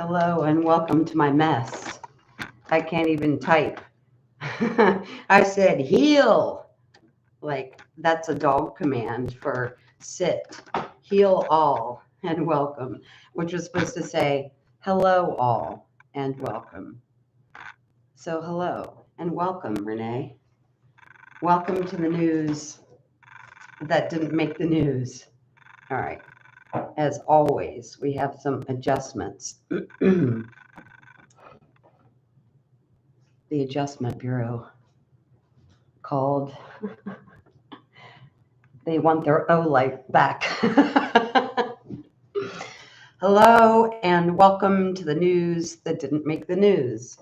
Hello and welcome to my mess. I can't even type. I said heel. Like that's a dog command for sit. Heel all and welcome, which was supposed to say hello all and welcome. So hello and welcome, Renee. Welcome to the news that didn't make the news. All right. As always, we have some adjustments. The Adjustment Bureau called. They want their O life back. Hello, and welcome to the news that didn't make the news.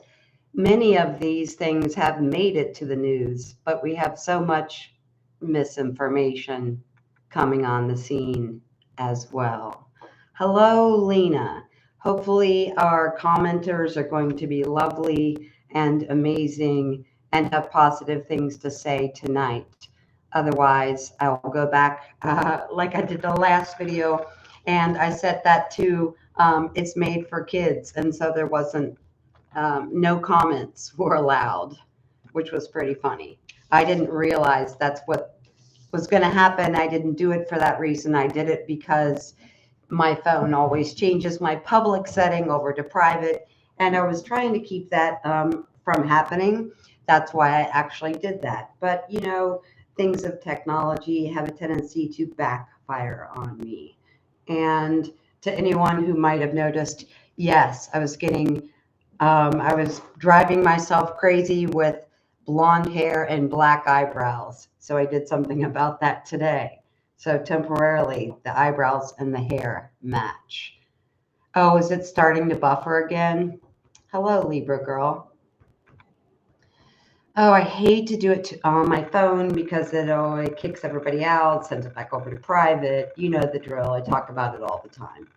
Many of these things have made it to the news, but we have so much misinformation coming on the scene as well. Hello, Lena. Hopefully, our commenters are going to be lovely and amazing and have positive things to say tonight. Otherwise, I will go back like I did the last video, and I set that to it's made for kids, and so there wasn't no comments were allowed, which was pretty funny. I didn't realize that's what was going to happen. I didn't do it for that reason. I did it because my phone always changes my public setting over to private, and I was trying to keep that from happening. That's why I actually did that. But, you know, things of technology have a tendency to backfire on me. And to anyone who might have noticed, yes, I was driving myself crazy with blonde hair and black eyebrows. So I did something about that today. So temporarily, the eyebrows and the hair match. Oh, is it starting to buffer again? Hello, Libra girl. Oh, I hate to do it on my phone because it kicks everybody out, sends it back over to private. You know the drill. I talk about it all the time.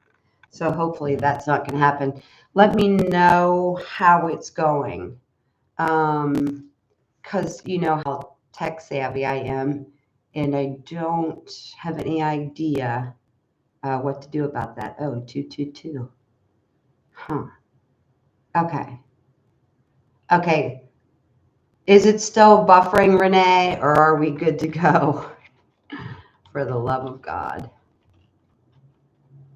So hopefully that's not going to happen. Let me know how it's going. Because you know how tech savvy I am, and I don't have any idea what to do about that. Oh, 222. Huh. Okay. Okay. Is it still buffering, Renee, or are we good to go? For the love of God.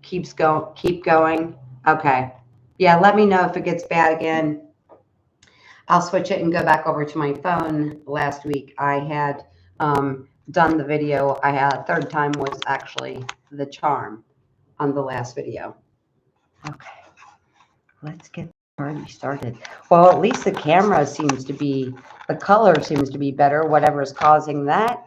Keep going. Okay. Yeah, let me know if it gets bad again. I'll switch it and go back over to my phone. Last week I had done the video. I had third time was actually the charm on the last video. Okay, let's get the party started. Well, at least the camera seems to be, the color seems to be better. Whatever is causing that,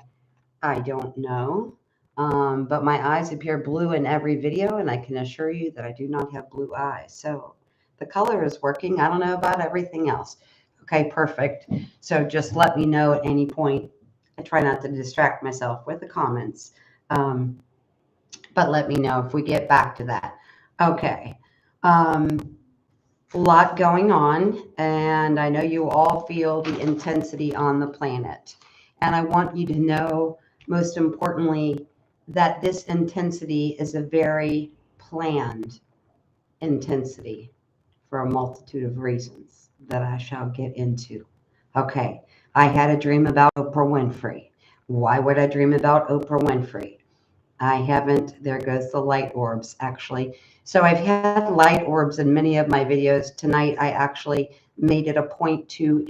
I don't know. But my eyes appear blue in every video, and I can assure you that I do not have blue eyes. So the color is working. I don't know about everything else. Okay, perfect. So just let me know at any point. I try not to distract myself with the comments, but let me know if we get back to that. Okay. A lot going on, and I know you all feel the intensity on the planet. And I want you to know, most importantly, that this intensity is a very planned intensity for a multitude of reasons that I shall get into. Okay, I had a dream about Oprah Winfrey. Why would I dream about Oprah Winfrey? I haven't, there goes the light orbs actually. So I've had light orbs in many of my videos. Tonight I actually made it a point to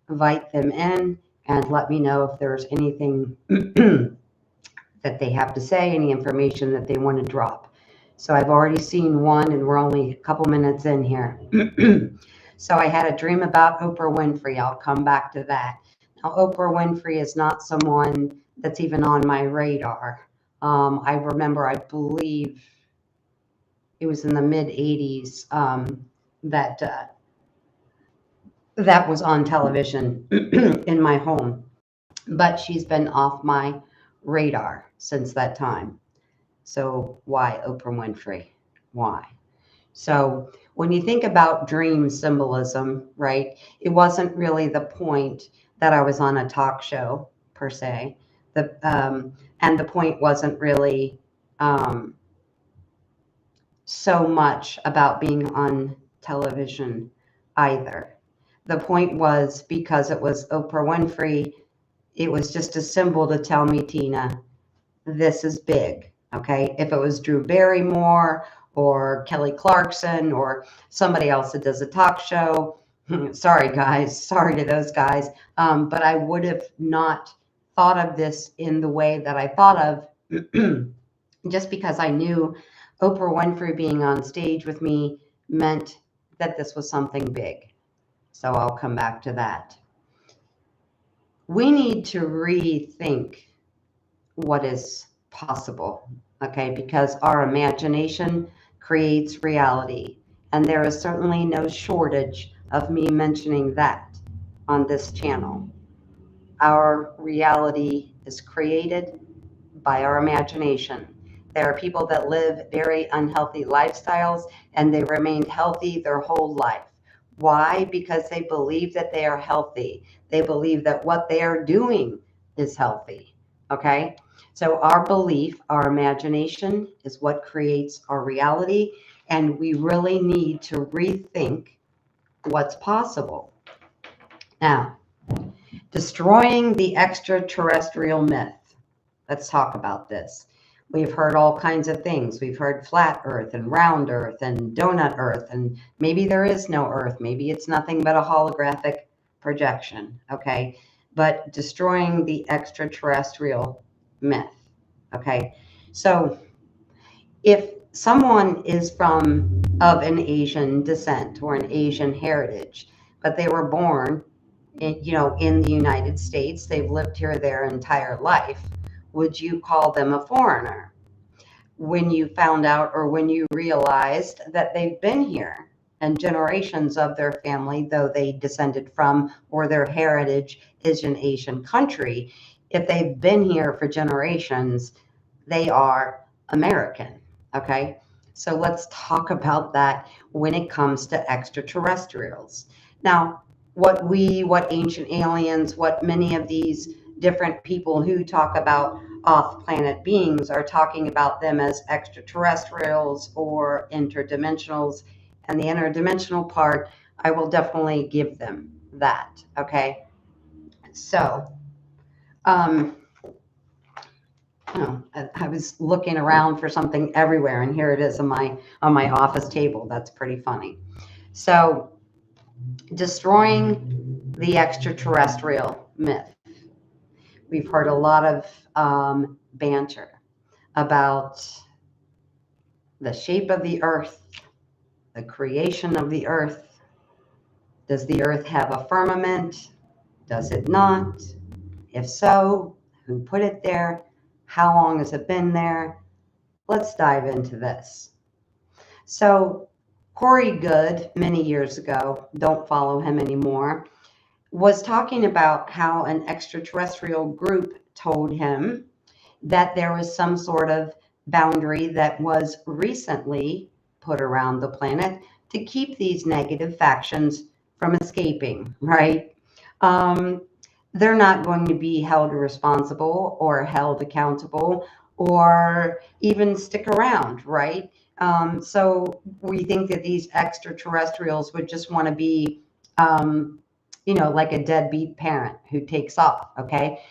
invite them in and let me know if there's anything that they have to say, any information that they want to drop. So I've already seen one and we're only a couple minutes in here. So I had a dream about Oprah Winfrey. I'll come back to that. Now, Oprah Winfrey is not someone that's even on my radar. I remember, I believe it was in the mid 80s that was on television in my home, but she's been off my radar since that time. So why Oprah Winfrey? Why? So when you think about dream symbolism, right, it wasn't really the point that I was on a talk show per se. And the point wasn't really so much about being on television either. The point was, because it was Oprah Winfrey, it was just a symbol to tell me, Tina, this is big. Okay. If it was Drew Barrymore or Kelly Clarkson or somebody else that does a talk show, sorry, guys, sorry to those guys. But I would have not thought of this in the way that I thought of just because I knew Oprah Winfrey being on stage with me meant that this was something big. So I'll come back to that. We need to rethink what is possible, okay? Because our imagination creates reality. And there is certainly no shortage of me mentioning that on this channel. Our reality is created by our imagination. There are people that live very unhealthy lifestyles and they remained healthy their whole life. Why? Because they believe that they are healthy. They believe that what they are doing is healthy. Okay? So our belief, our imagination is what creates our reality, and we really need to rethink what's possible. Now, destroying the extraterrestrial myth. Let's talk about this. We've heard all kinds of things. We've heard flat Earth and round Earth and donut Earth, and maybe there is no Earth. Maybe it's nothing but a holographic projection, okay? But destroying the extraterrestrial myth, okay? So if someone is of an Asian descent or an Asian heritage, but they were born in the United States, they've lived here their entire life, would you call them a foreigner? When you found out or when you realized that they've been here and generations of their family, though they descended from or their heritage is an Asian country, if they've been here for generations, they are American, okay? So let's talk about that when it comes to extraterrestrials. Now, what ancient aliens, what many of these different people who talk about off-planet beings are talking about them as extraterrestrials or interdimensionals. And the interdimensional part, I will definitely give them that, okay? So, I was looking around for something everywhere, and here it is on my office table. That's pretty funny. So, destroying the extraterrestrial myth. We've heard a lot of banter about the shape of the earth, the creation of the earth. Does the earth have a firmament? Does it not? If so, who put it there? How long has it been there? Let's dive into this. So Corey Good, many years ago, don't follow him anymore, was talking about how an extraterrestrial group told him that there was some sort of boundary that was recently put around the planet to keep these negative factions from escaping, right? They're not going to be held responsible or held accountable or even stick around, right? So we think that these extraterrestrials would just want to be, like a deadbeat parent who takes off, okay?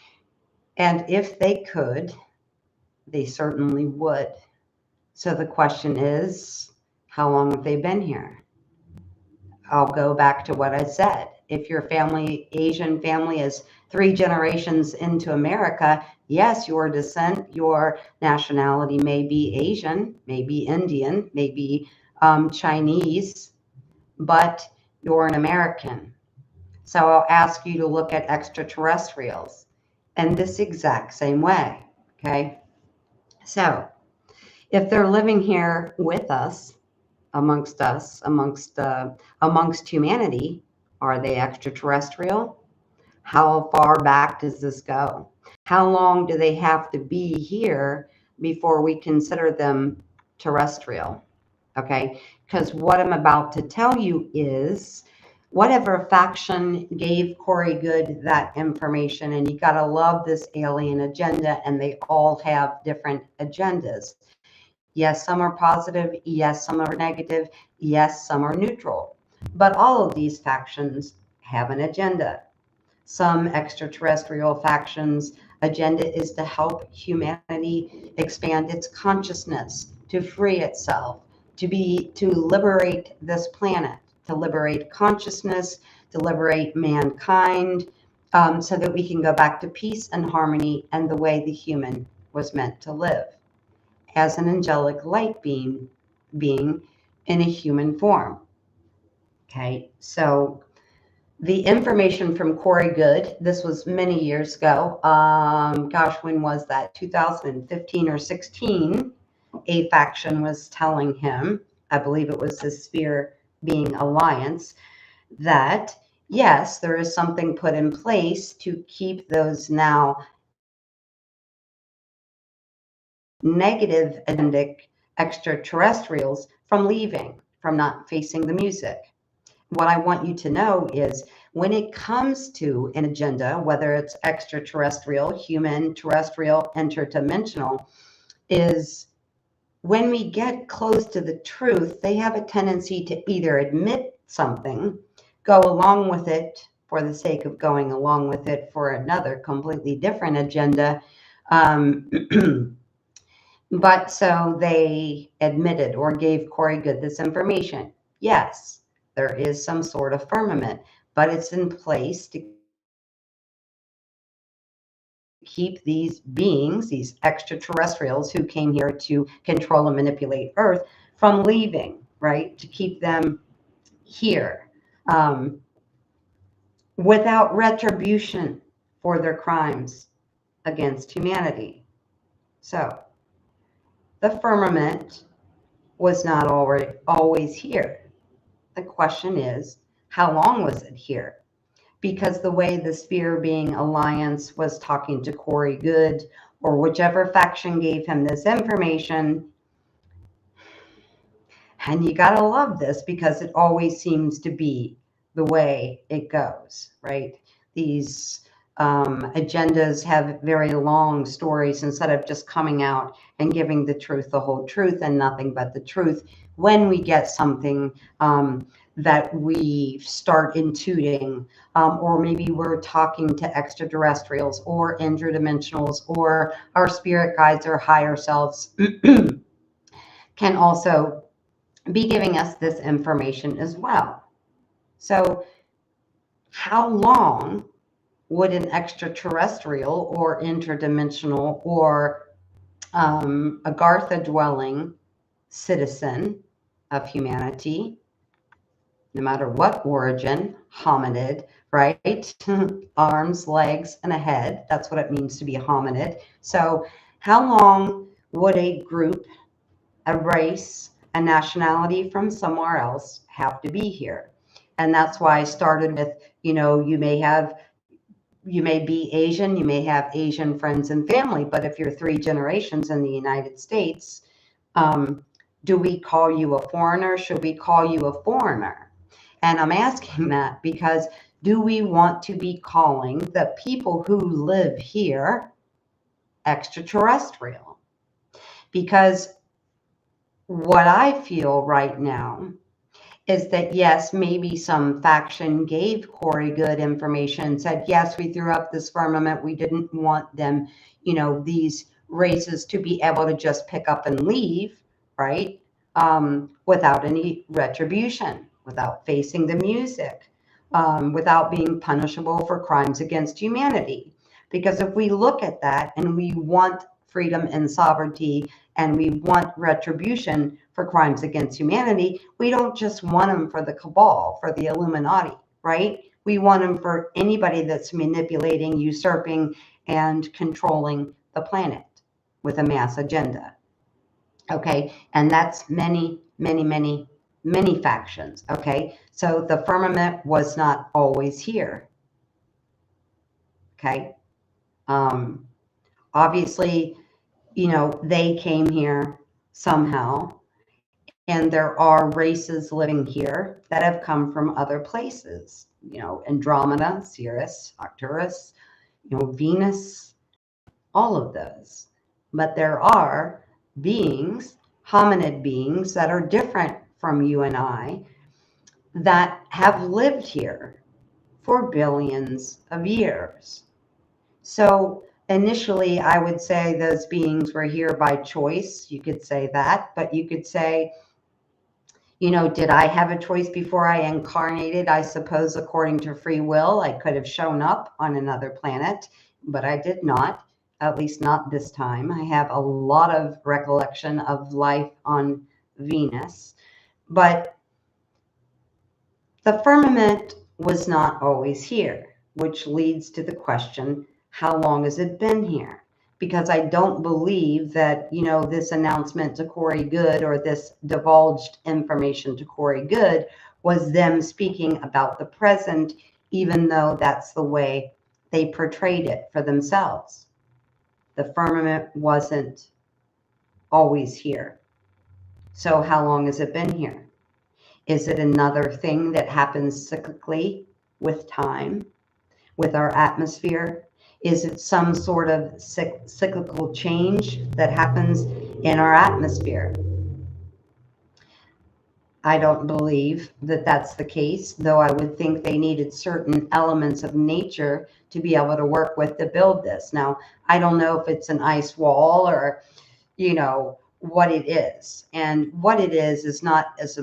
And if they could, they certainly would. So the question is, how long have they been here? I'll go back to what I said. If your Asian family is 3 generations into America, yes, your descent, your nationality may be Asian, maybe Indian, maybe Chinese, but you're an American. So I'll ask you to look at extraterrestrials in this exact same way, okay? So if they're living here with us, amongst humanity, are they extraterrestrial? How far back does this go? How long do they have to be here before we consider them terrestrial? Okay, because what I'm about to tell you is whatever faction gave Corey Good that information, and you got to love this alien agenda, and they all have different agendas. Yes, some are positive. Yes, some are negative. Yes, some are neutral. But all of these factions have an agenda. Some extraterrestrial factions' agenda is to help humanity expand its consciousness, to free itself, to liberate this planet, to liberate consciousness, to liberate mankind, so that we can go back to peace and harmony and the way the human was meant to live as an angelic light being in a human form. Okay, so the information from Corey Good, this was many years ago. Gosh, when was that? 2015 or 16. A faction was telling him, I believe it was the Sphere Being Alliance, that yes, there is something put in place to keep those now negative agendic extraterrestrials from leaving, from not facing the music. What I want you to know is when it comes to an agenda, whether it's extraterrestrial, human, terrestrial, interdimensional, is when we get close to the truth, they have a tendency to either admit something, go along with it for the sake of going along with it for another completely different agenda. But so they admitted or gave Corey Good this information. Yes, there is some sort of firmament, but it's in place to keep these beings, these extraterrestrials who came here to control and manipulate Earth, from leaving, right? To keep them here um, without retribution for their crimes against humanity. So the firmament was not always here. The question is, how long was it here? Because the way the Sphere Being Alliance was talking to Corey Good, or whichever faction gave him this information, and you got to love this because it always seems to be the way it goes, right? These agendas have very long stories instead of just coming out and giving the truth, the whole truth, and nothing but the truth. When we get something that we start intuiting, or maybe we're talking to extraterrestrials or interdimensionals or our spirit guides or higher selves, can also be giving us this information as well. So, how long would an extraterrestrial or interdimensional or Agartha dwelling citizen of humanity, no matter what origin, hominid, right? Arms, legs, and a head. That's what it means to be a hominid. So, how long would a group, a race, a nationality from somewhere else have to be here? And that's why I started with, you may be Asian, you may have Asian friends and family, but if you're 3 generations in the United States, do we call you a foreigner? Should we call you a foreigner? And I'm asking that because do we want to be calling the people who live here extraterrestrial? Because what I feel right now is that, yes, maybe some faction gave Corey Good information, said, yes, we threw up this firmament. We didn't want them, these races to be able to just pick up and leave, right? Without any retribution, without facing the music, without being punishable for crimes against humanity. Because if we look at that and we want freedom and sovereignty and we want retribution for crimes against humanity, we don't just want them for the cabal, for the Illuminati, right? We want them for anybody that's manipulating, usurping, and controlling the planet with a mass agenda. Okay, and that's many, many, many, many factions. Okay, so the firmament was not always here. Okay, obviously, they came here somehow. And there are races living here that have come from other places, Andromeda, Sirius, Arcturus, Venus, all of those. But there are beings, hominid beings that are different from you and I that have lived here for billions of years. So initially, I would say those beings were here by choice. You could say that, but you could say, did I have a choice before I incarnated? I suppose according to free will, I could have shown up on another planet, but I did not, at least not this time. I have a lot of recollection of life on Venus, but the firmament was not always here, which leads to the question, how long has it been here? Because I don't believe that, this announcement to Corey Good or this divulged information to Corey Good was them speaking about the present, even though that's the way they portrayed it for themselves. The firmament wasn't always here. So how long has it been here? Is it another thing that happens cyclically with time, with our atmosphere? Is it some sort of cyclical change that happens in our atmosphere? I don't believe that that's the case, though I would think they needed certain elements of nature to be able to work with to build this. Now, I don't know if it's an ice wall or, what it is. And what it is not as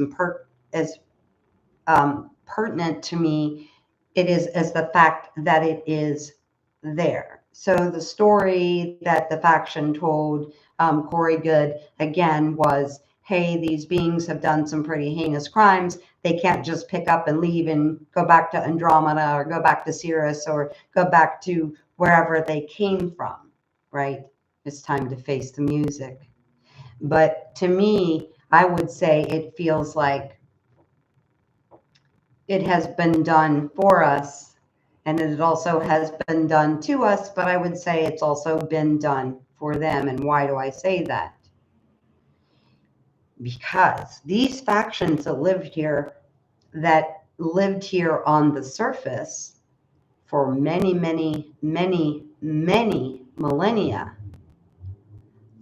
pertinent to me. It is as the fact that it is there. So the story that the faction told Corey Good again was, hey, these beings have done some pretty heinous crimes. They can't just pick up and leave and go back to Andromeda or go back to Sirius or go back to wherever they came from, right? It's time to face the music. But to me, I would say it feels like it has been done for us, and it also has been done to us, but I would say it's also been done for them. And why do I say that? Because these factions that lived here on the surface for many, many, many, many millennia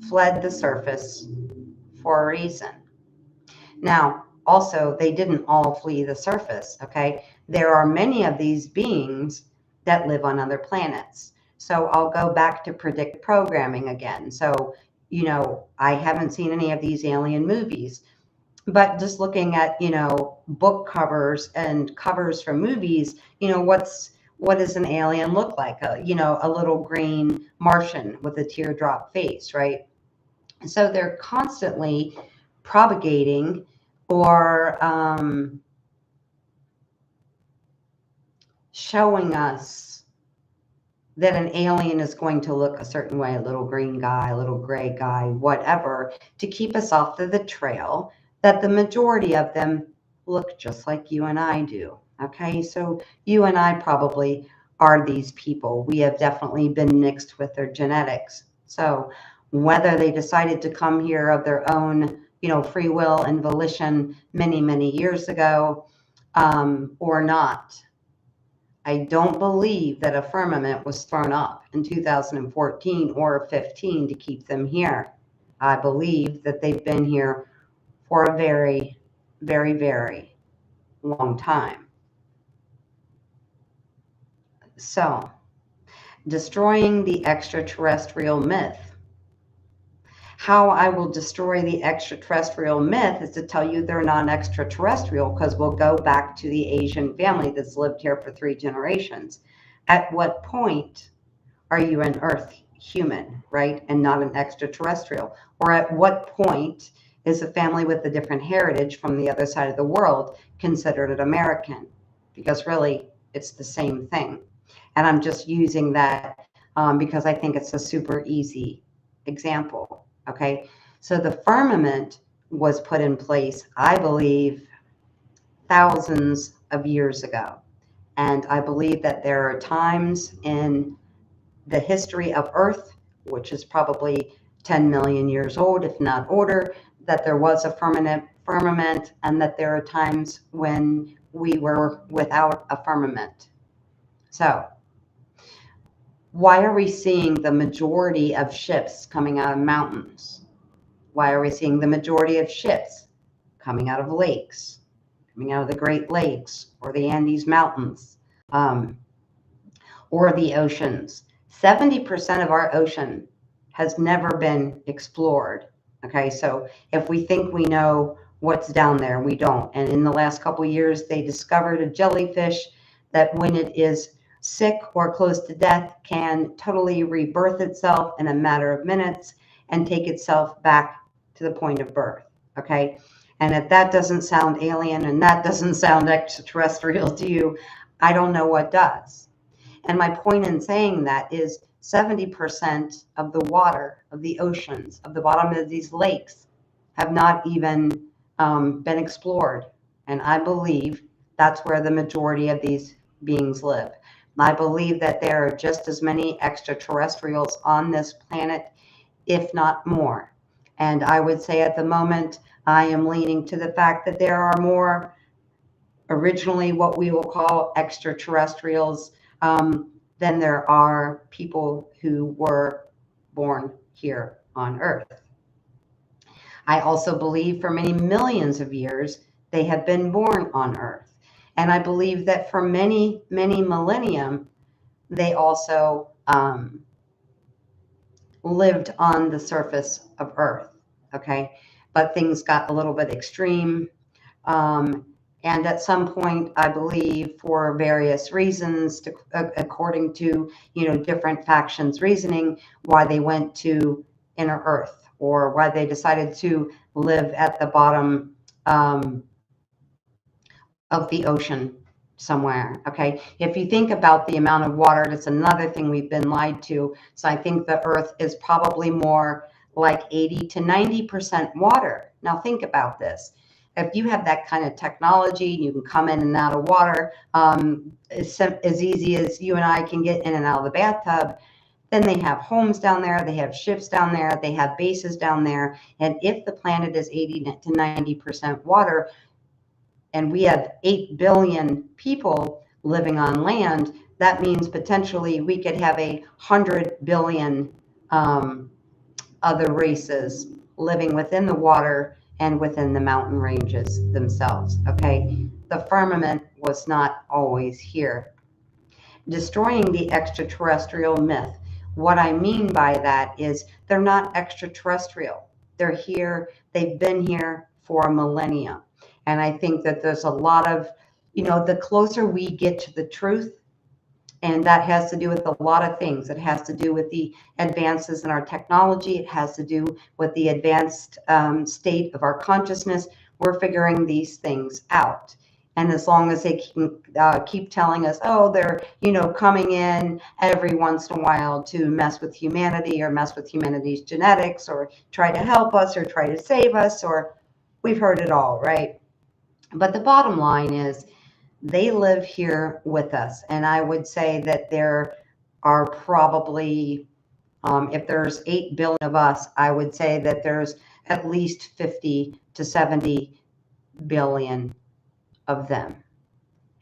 fled the surface for a reason. Now, also, they didn't all flee the surface, okay? There are many of these beings that live on other planets. So I'll go back to predict programming again. So, I haven't seen any of these alien movies, but just looking at, book covers and covers from movies, what does an alien look like? A little green Martian with a teardrop face, right? So they're constantly propagating or showing us that an alien is going to look a certain way, a little green guy, a little gray guy, whatever, to keep us off of the trail, that the majority of them look just like you and I do. Okay, so you and I probably are these people. We have definitely been mixed with their genetics. So whether they decided to come here of their own, free will and volition many, many years ago or not, I don't believe that a firmament was thrown up in 2014 or 15 to keep them here. I believe that they've been here for a very, very, very long time. So, destroying the extraterrestrial myth. How I will destroy the extraterrestrial myth is to tell you they're not extraterrestrial, because we'll go back to the Asian family that's lived here for 3 generations. At what point are you an Earth human, right, and not an extraterrestrial? Or at what point is a family with a different heritage from the other side of the world considered an American? Because really, it's the same thing. And I'm just using that because I think it's a super easy example. Okay, so the firmament was put in place, I believe, thousands of years ago. And I believe that there are times in the history of Earth, which is probably 10 million years old, if not older, that there was a firmament, and that there are times when we were without a firmament. So, why are we seeing the majority of ships coming out of mountains? Why are we seeing the majority of ships coming out of lakes, coming out of the Great Lakes or the Andes Mountains, or the oceans? 70% of our ocean has never been explored. Okay, so if we think we know what's down there, we don't. And in the last couple of years, they discovered a jellyfish that when it is sick or close to death can totally rebirth itself in a matter of minutes and take itself back to the point of birth. Okay, and if that doesn't sound alien and that doesn't sound extraterrestrial to you, I don't know what does. And my point in saying that is 70% of the water, of the oceans, of the bottom of these lakes have not even been explored. And I believe that's where the majority of these beings live. I believe that there are just as many extraterrestrials on this planet, if not more. And I would say at the moment, I am leaning to the fact that there are more originally what we will call extraterrestrials than there are people who were born here on Earth. I also believe for many millions of years, they have been born on Earth. And I believe that for many, many millennium, they also lived on the surface of Earth, okay? But things got a little bit extreme. And at some point, I believe for various reasons, according to, different factions' reasoning, why they went to inner Earth or why they decided to live at the bottom of the ocean somewhere. Okay, if you think about the amount of water, that's another thing we've been lied to. So I think the Earth is probably more like 80 to 90% water. Now think about this. If you have that kind of technology, you can come in and out of water as easy as you and I can get in and out of the bathtub. Then they have homes down there, they have ships down there, they have bases down there. And if the planet is 80 to 90% water, and we have 8 billion people living on land, that means potentially we could have 100 billion other races living within the water and within the mountain ranges themselves, okay? The firmament was not always here. Destroying the extraterrestrial myth. What I mean by that is they're not extraterrestrial. They're here, they've been here for a millennia. And I think that there's a lot of, the closer we get to the truth, and that has to do with a lot of things. It has to do with the advances in our technology. It has to do with the advanced state of our consciousness. We're figuring these things out. And as long as they keep telling us, oh, they're, coming in every once in a while to mess with humanity or mess with humanity's genetics or try to help us or try to save us, or we've heard it all, right? But the bottom line is they live here with us. And I would say that there are probably, if there's 8 billion of us, I would say that there's at least 50 to 70 billion of them.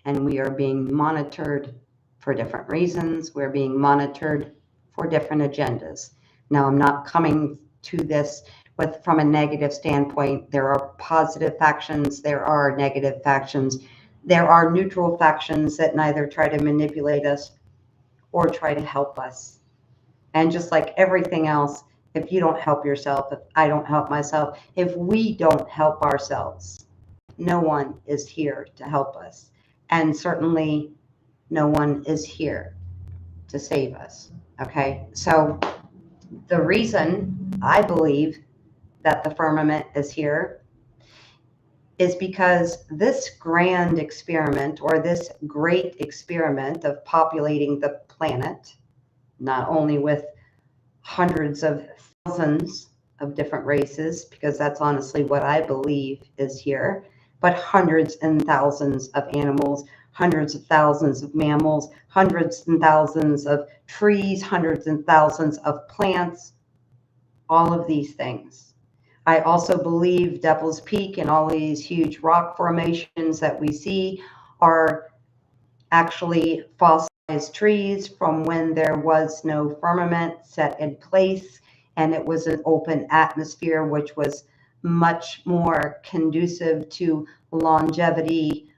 And we are being monitored for different reasons. We're being monitored for different agendas. Now, I'm not coming to this from a negative standpoint. There are positive factions, there are negative factions, there are neutral factions that neither try to manipulate us or try to help us. And just like everything else, if you don't help yourself, if I don't help myself, if we don't help ourselves, no one is here to help us. And certainly no one is here to save us. Okay, so the reason I believe that the firmament is here is because this grand experiment, or this great experiment of populating the planet, not only with hundreds of thousands of different races, because that's honestly what I believe is here, but hundreds and thousands of animals, hundreds of thousands of mammals, hundreds and thousands of trees, hundreds and thousands of plants, all of these things. I also believe Devil's Peak and all these huge rock formations that we see are actually fossilized trees from when there was no firmament set in place and it was an open atmosphere, which was much more conducive to longevity,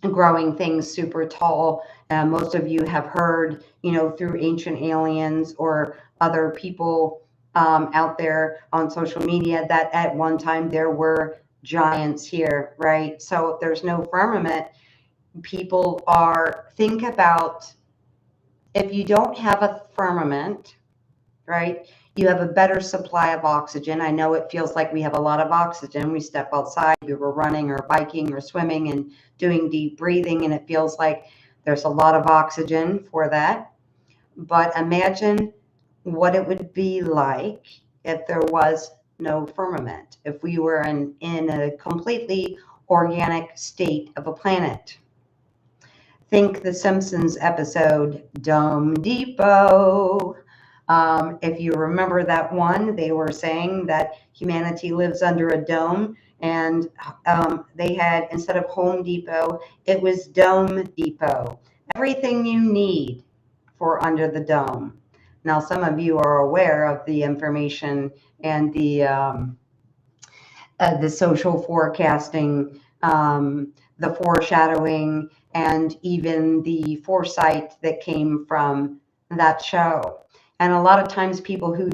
growing things super tall. Most of you have heard, through ancient aliens or other people out there on social media, that at one time there were giants here, right? So if there's no firmament, think about, if you don't have a firmament, right, you have a better supply of oxygen. I know it feels like we have a lot of oxygen. We step outside, we were running or biking or swimming and doing deep breathing, and it feels like there's a lot of oxygen for that. But imagine what it would be like if there was no firmament, if we were in a completely organic state of a planet. Think the Simpsons episode Dome Depot. If you remember that one, they were saying that humanity lives under a dome, and they had, instead of Home Depot, it was Dome Depot. Everything you need for under the dome. Now, some of you are aware of the information and the social forecasting, the foreshadowing, and even the foresight that came from that show. And a lot of times people who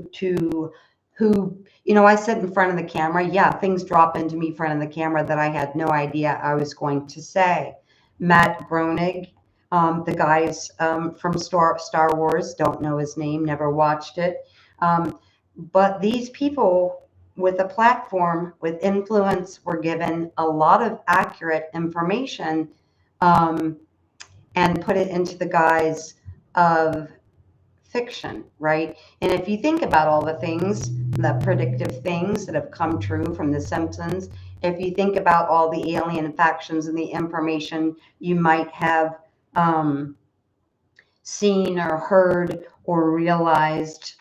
I sit in front of the camera, yeah, things drop into me in front of the camera that I had no idea I was going to say. Matt Groening, the guys from Star Wars, don't know his name, never watched it. But these people with a platform, with influence, were given a lot of accurate information and put it into the guise of fiction, right? And if you think about all the things, the predictive things that have come true from The Simpsons, if you think about all the alien factions and the information you might have seen or heard or realized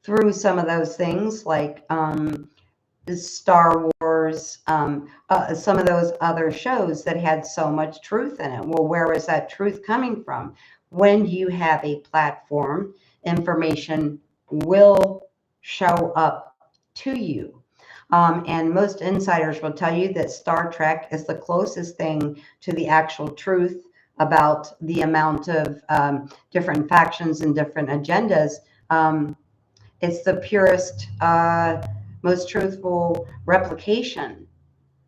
through some of those things, like Star Wars, some of those other shows that had so much truth in it. Well, where is that truth coming from? When you have a platform, information will show up to you. And most insiders will tell you that Star Trek is the closest thing to the actual truth about the amount of different factions and different agendas. It's the purest, most truthful replication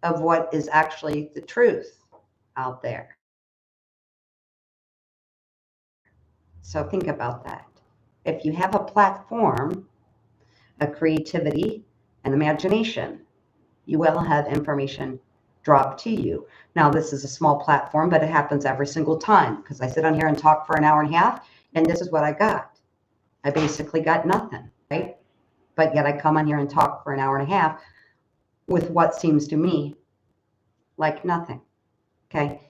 of what is actually the truth out there. So think about that. If you have a platform, a creativity, an imagination, you will have information drop to you. Now, this is a small platform, but it happens every single time, because I sit on here and talk for an hour and a half, and this is what I got. I basically got nothing, right? But yet I come on here and talk for an hour and a half with what seems to me like nothing. Okay,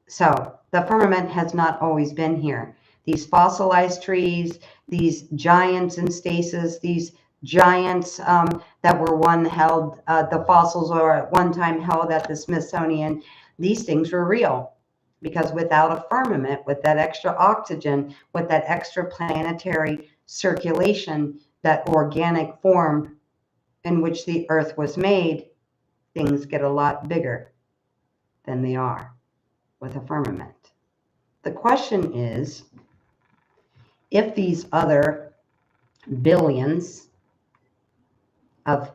so the firmament has not always been here. These fossilized trees, these giants in stasis, these giants that were the fossils were at one time held at the Smithsonian, these things were real. Because without a firmament, with that extra oxygen, with that extra planetary circulation, that organic form in which the Earth was made, things get a lot bigger than they are with a firmament. The question is, if these other billions of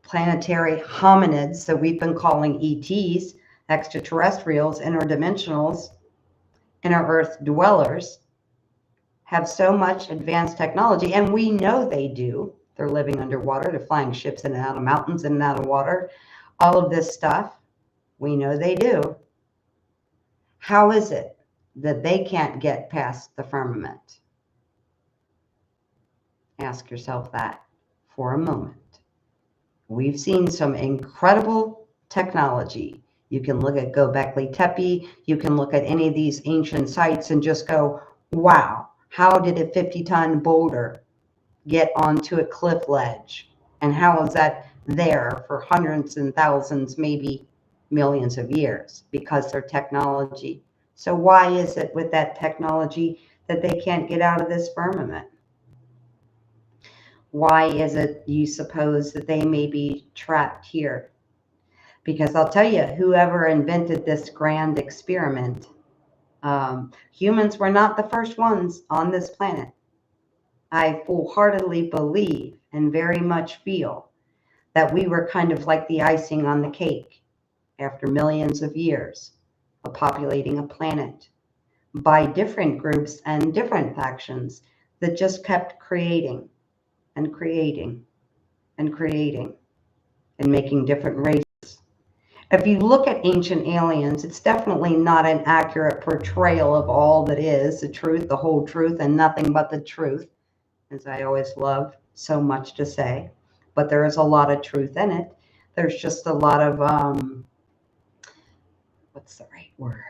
planetary hominids that we've been calling ETs, extraterrestrials, interdimensionals, inner Earth dwellers, have so much advanced technology, and we know they do. They're living underwater, they're flying ships in and out of mountains, in and out of water, all of this stuff, we know they do. How is it that they can't get past the firmament? Ask yourself that for a moment. We've seen some incredible technology. You can look at Göbekli Tepe, you can look at any of these ancient sites and just go, wow, how did a 50-ton boulder get onto a cliff ledge? And how is that there for hundreds and thousands, maybe millions of years? Because their technology. So why is it with that technology that they can't get out of this firmament? Why is it you suppose that they may be trapped here? Because I'll tell you, whoever invented this grand experiment, humans were not the first ones on this planet. I full-heartedly believe and very much feel that we were kind of like the icing on the cake after millions of years of populating a planet by different groups and different factions that just kept creating and creating and creating and making different races. If you look at Ancient Aliens, it's definitely not an accurate portrayal of all that is the truth, the whole truth, and nothing but the truth, as I always love so much to say. But there is a lot of truth in it. There's just a lot of, what's the right word?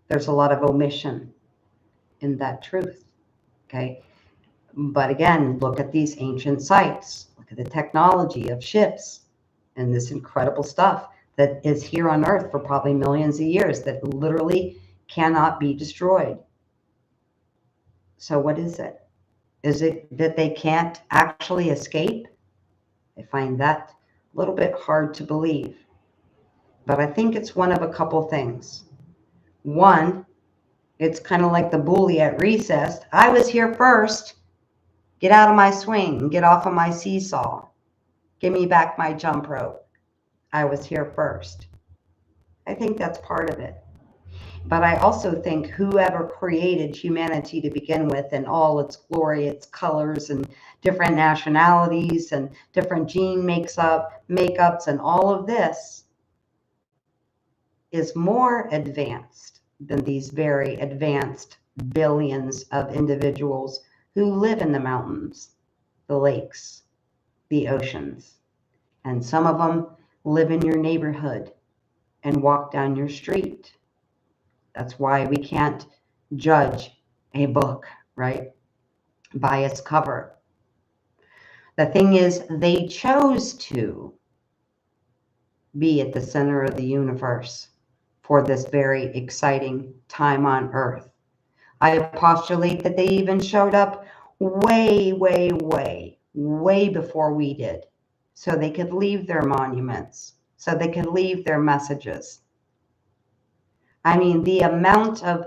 There's a lot of omission in that truth, okay? But again, look at these ancient sites. Look at the technology of ships and this incredible stuff that is here on Earth for probably millions of years that literally cannot be destroyed. So what is it? Is it that they can't actually escape? I find that a little bit hard to believe. But I think it's one of a couple things. One, it's kind of like the bully at recess. I was here first. Get out of my swing. Get off of my seesaw. Give me back my jump rope. I was here first. I think that's part of it. But I also think whoever created humanity to begin with in all its glory, its colors and different nationalities and different gene makeups and all of this is more advanced than these very advanced billions of individuals who live in the mountains, the lakes, the oceans. And some of them live in your neighborhood and walk down your street. That's why we can't judge a book, right, by its cover. The thing is, they chose to be at the center of the universe for this very exciting time on Earth. I postulate that they even showed up way, way, way, way before we did, so they could leave their monuments, so they could leave their messages. I mean, the amount of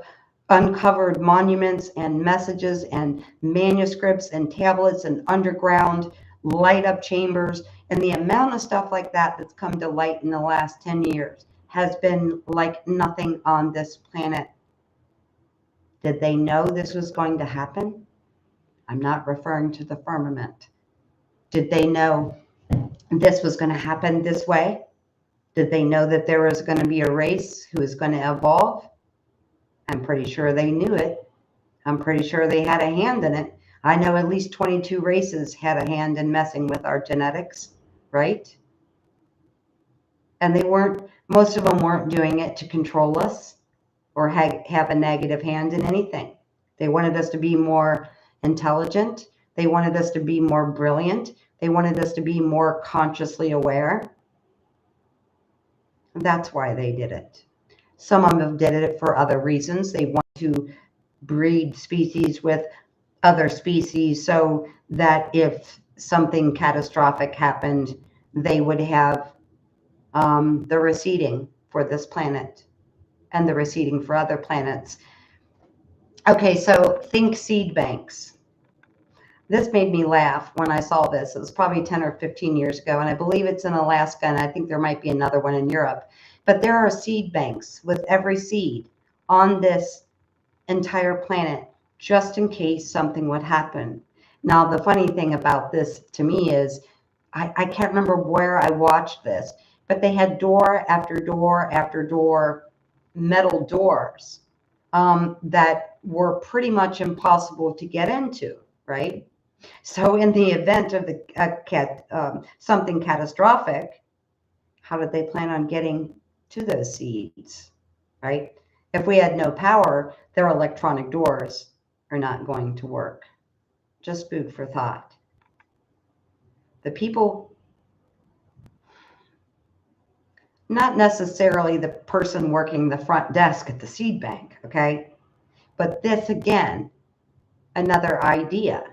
uncovered monuments and messages and manuscripts and tablets and underground light up chambers and the amount of stuff like that that's come to light in the last 10 years has been like nothing on this planet. Did they know this was going to happen? I'm not referring to the firmament. Did they know this was going to happen this way? Did they know that there was going to be a race who was going to evolve? I'm pretty sure they knew it. I'm pretty sure they had a hand in it. I know at least 22 races had a hand in messing with our genetics, right? And they weren't, most of them weren't doing it to control us or have a negative hand in anything. They wanted us to be more intelligent. They wanted us to be more brilliant. They wanted us to be more consciously aware. That's why they did it. Some of them did it for other reasons. They want to breed species with other species so that if something catastrophic happened, they would have the receding for this planet and the receding for other planets. Okay, so think seed banks. This made me laugh when I saw this. It was probably 10 or 15 years ago, and I believe it's in Alaska, and I think there might be another one in Europe. But there are seed banks with every seed on this entire planet, just in case something would happen. Now, the funny thing about this to me is, I can't remember where I watched this, but they had door after door after door, metal doors that were pretty much impossible to get into, right? So in the event of something catastrophic, how did they plan on getting to those seeds, right? If we had no power, their electronic doors are not going to work. Just food for thought. The people, not necessarily the person working the front desk at the seed bank, okay? But this, again, another idea,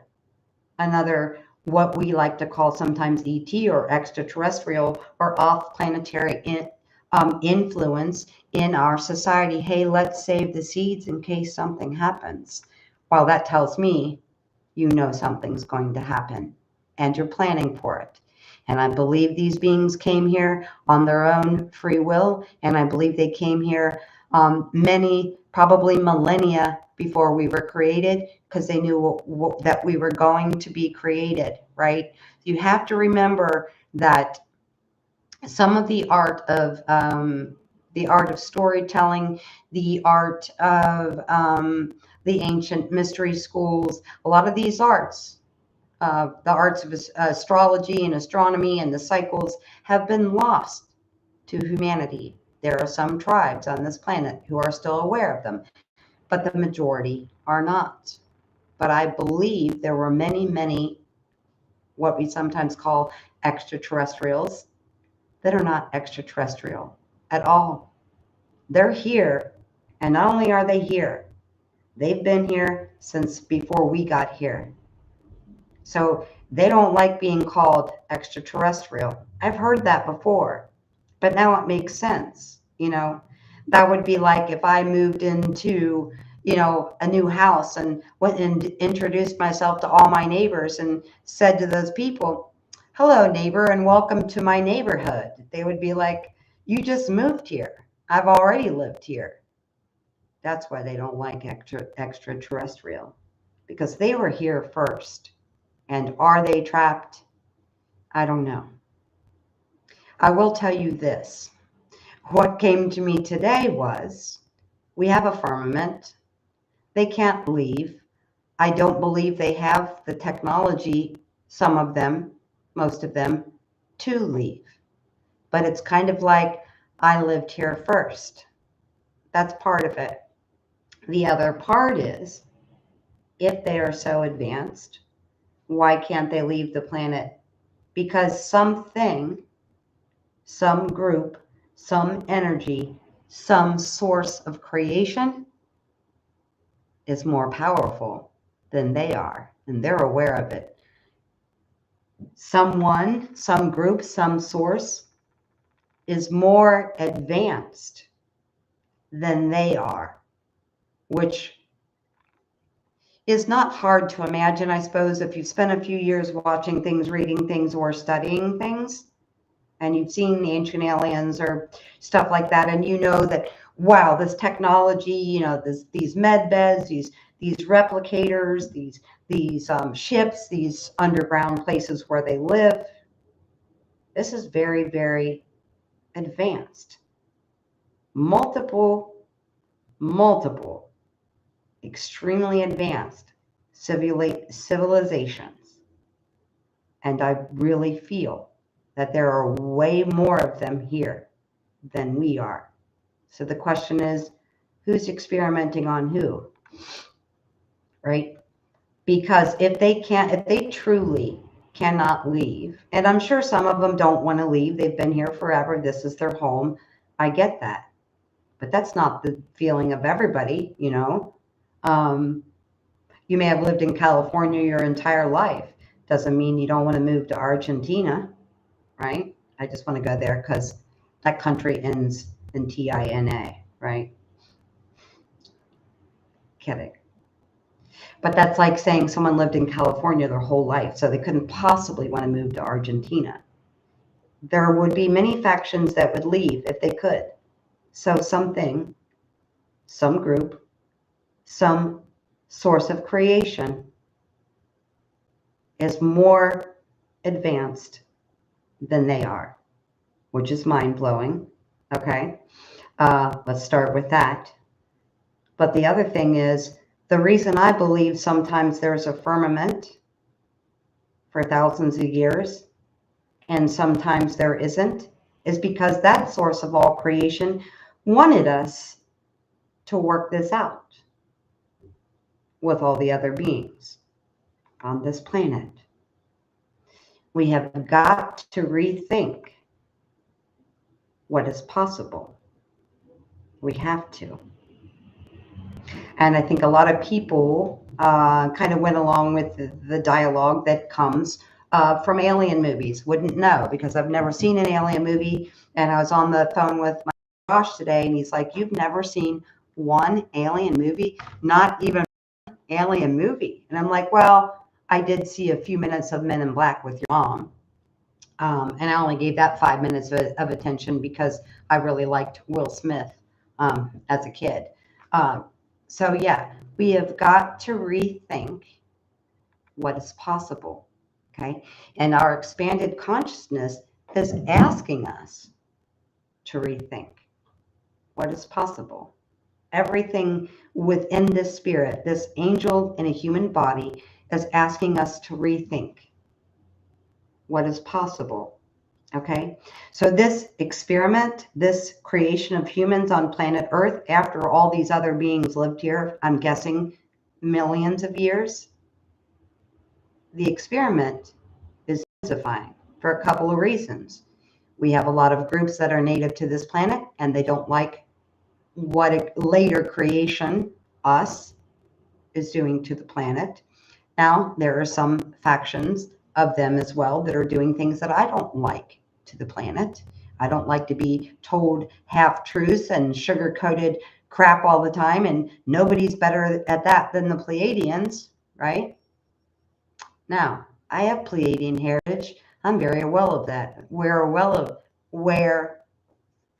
another what we like to call sometimes ET or extraterrestrial or off-planetary influence in our society. Hey, let's save the seeds in case something happens. Well, that tells me you know something's going to happen and you're planning for it. And I believe these beings came here on their own free will, and I believe they came here many, probably millennia before we were created, because they knew that we were going to be created, right? You have to remember that some of the art of storytelling, the art of the ancient mystery schools, a lot of these arts, the arts of astrology and astronomy and the cycles have been lost to humanity. There are some tribes on this planet who are still aware of them, but the majority are not. But I believe there were many, many, what we sometimes call extraterrestrials, that are not extraterrestrial at all. They're here, and not only are they here, they've been here since before we got here. So they don't like being called extraterrestrial. I've heard that before, but now it makes sense. That would be like if I moved into, a new house and went and introduced myself to all my neighbors and said to those people, hello, neighbor, and welcome to my neighborhood. They would be like, you just moved here. I've already lived here. That's why they don't like extraterrestrial, because they were here first. And are they trapped? I don't know. I will tell you this. What came to me today was, we have a firmament. They can't leave. I don't believe they have the technology, some of them, most of them, to leave. But it's kind of like I lived here first. That's part of it. The other part is, if they are so advanced, why can't they leave the planet? Because something, some group, some energy, some source of creation is more powerful than they are, and they're aware of it. Someone, some group, some source is more advanced than they are, which is not hard to imagine, I suppose, if you've spent a few years watching things, reading things, or studying things, and you've seen the ancient aliens or stuff like that, and you know that, wow, this technology, these med beds, these replicators, these ships, these underground places where they live, this is very, very advanced. Multiple, extremely advanced civilizations. And I really feel that there are way more of them here than we are. So the question is, who's experimenting on who? Right? Because if they truly cannot leave, and I'm sure some of them don't want to leave, they've been here forever, this is their home, I get that. But that's not the feeling of everybody, You may have lived in California your entire life. Doesn't mean you don't want to move to Argentina, right? I just want to go there because that country ends in Tina, right? Kidding. But that's like saying someone lived in California their whole life, so they couldn't possibly want to move to Argentina. There would be many factions that would leave if they could. So something, some group, some source of creation is more advanced than they are, which is mind-blowing. Okay, let's start with that. But the other thing is, the reason I believe sometimes there's a firmament for thousands of years and sometimes there isn't, is because that source of all creation wanted us to work this out with all the other beings on this planet. We have got to rethink what is possible. We have to. And I think a lot of people kind of went along with the dialogue that comes from alien movies. Wouldn't know because I've never seen an alien movie. And I was on the phone with my Josh today, and he's like, "You've never seen one alien movie? Not even an alien movie?" And I'm like, "Well, I did see a few minutes of Men in Black with your mom." And I only gave that 5 minutes of attention because I really liked Will Smith as a kid. So, yeah, we have got to rethink what is possible. Okay. And our expanded consciousness is asking us to rethink what is possible. Everything within this spirit, this angel in a human body, is asking us to rethink what is possible. Okay, so this experiment, this creation of humans on planet Earth, after all these other beings lived here, I'm guessing millions of years, the experiment is intensifying for a couple of reasons. We have a lot of groups that are native to this planet, and they don't like what a later creation, us, is doing to the planet. Now, there are some factions of them as well that are doing things that I don't like to the planet. I don't like to be told half-truths and sugar-coated crap all the time, and nobody's better at that than the Pleiadians, right? Now, I have Pleiadian heritage. I'm very well of that.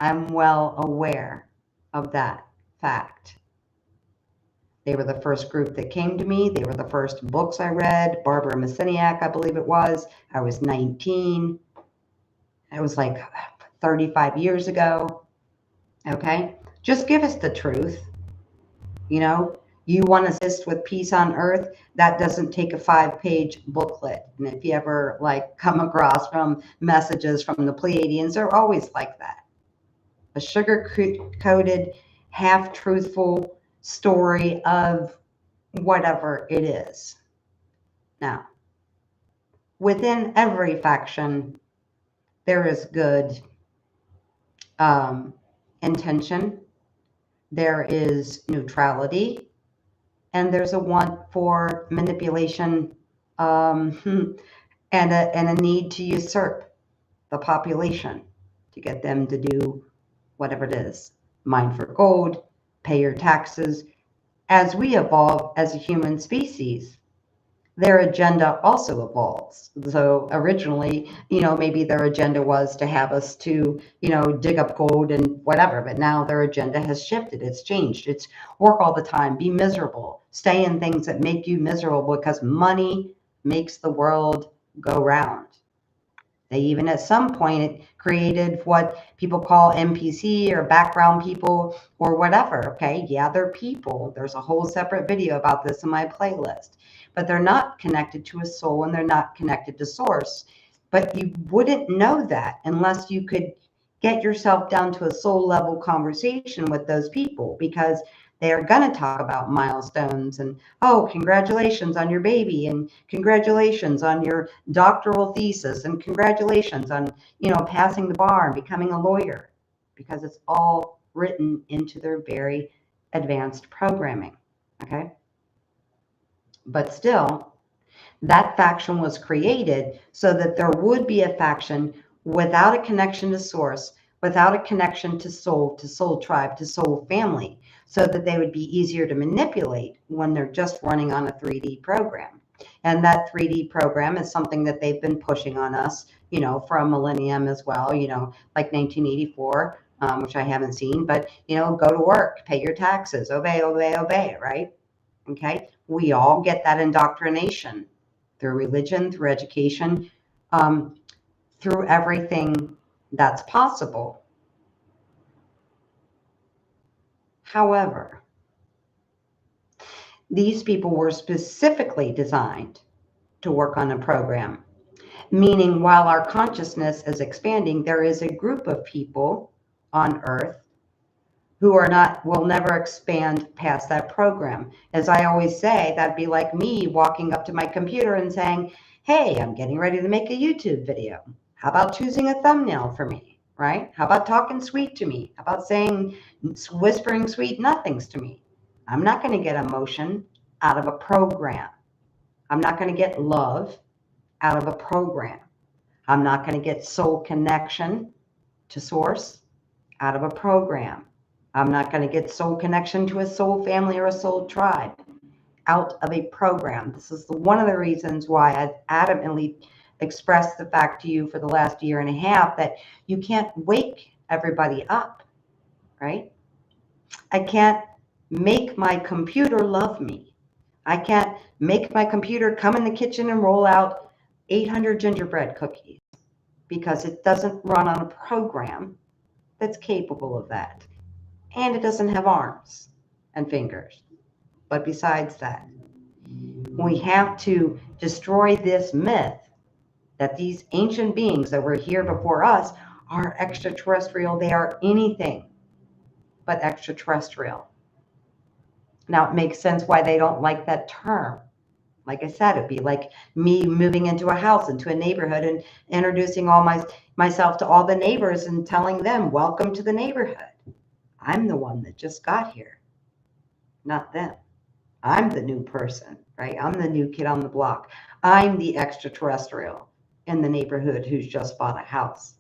I'm well aware of that fact. They were the first group that came to me. They were the first books I read. Barbara Messiniak, I believe it was. I was 19. It was like 35 years ago. Okay? Just give us the truth. You know, you want to assist with peace on earth, that doesn't take a 5-page booklet. And if you ever like come across from messages from the Pleiadians, they're always like that. A sugar-coated, half-truthful story of whatever it is. Now, within every faction, there is good intention, there is neutrality, and there's a want for manipulation and a need to usurp the population to get them to do whatever it is. Mine for gold, pay your taxes. As we evolve as a human species, their agenda also evolves. So originally, maybe their agenda was to have us to, dig up gold and whatever, but now their agenda has shifted. It's changed. It's work all the time, be miserable, stay in things that make you miserable because money makes the world go round. They even at some point it created what people call NPC or background people or whatever. Okay, yeah, they're people. There's a whole separate video about this in my playlist. But they're not connected to a soul and they're not connected to source. But you wouldn't know that unless you could get yourself down to a soul level conversation with those people, because they are going to talk about milestones and, oh, congratulations on your baby, and congratulations on your doctoral thesis, and congratulations on, passing the bar and becoming a lawyer, because it's all written into their very advanced programming. Okay. But still, that faction was created so that there would be a faction without a connection to source, without a connection to soul tribe, to soul family, so that they would be easier to manipulate when they're just running on a 3D program. And that 3D program is something that they've been pushing on us, for a millennium as well, like 1984, which I haven't seen, but, go to work, pay your taxes, obey, right? Okay, we all get that indoctrination through religion, through education, through everything that's possible. However, these people were specifically designed to work on a program, meaning while our consciousness is expanding, there is a group of people on Earth who will never expand past that program. As I always say, that'd be like me walking up to my computer and saying, hey, I'm getting ready to make a YouTube video. How about choosing a thumbnail for me, right? How about talking sweet to me? How about whispering sweet nothings to me? I'm not going to get emotion out of a program. I'm not going to get love out of a program. I'm not going to get soul connection to source out of a program. I'm not going to get soul connection to a soul family or a soul tribe out of a program. This is one of the reasons why I've adamantly expressed the fact to you for the last year and a half that you can't wake everybody up, right? I can't make my computer love me. I can't make my computer come in the kitchen and roll out 800 gingerbread cookies because it doesn't run on a program that's capable of that. And it doesn't have arms and fingers. But besides that, we have to destroy this myth that these ancient beings that were here before us are extraterrestrial. They are anything but extraterrestrial. Now, it makes sense why they don't like that term. Like I said, it'd be like me moving into a house, into a neighborhood, and introducing myself to all the neighbors and telling them, welcome to the neighborhood. I'm the one that just got here, not them. I'm the new person, right? I'm the new kid on the block. I'm the extraterrestrial in the neighborhood who's just bought a house.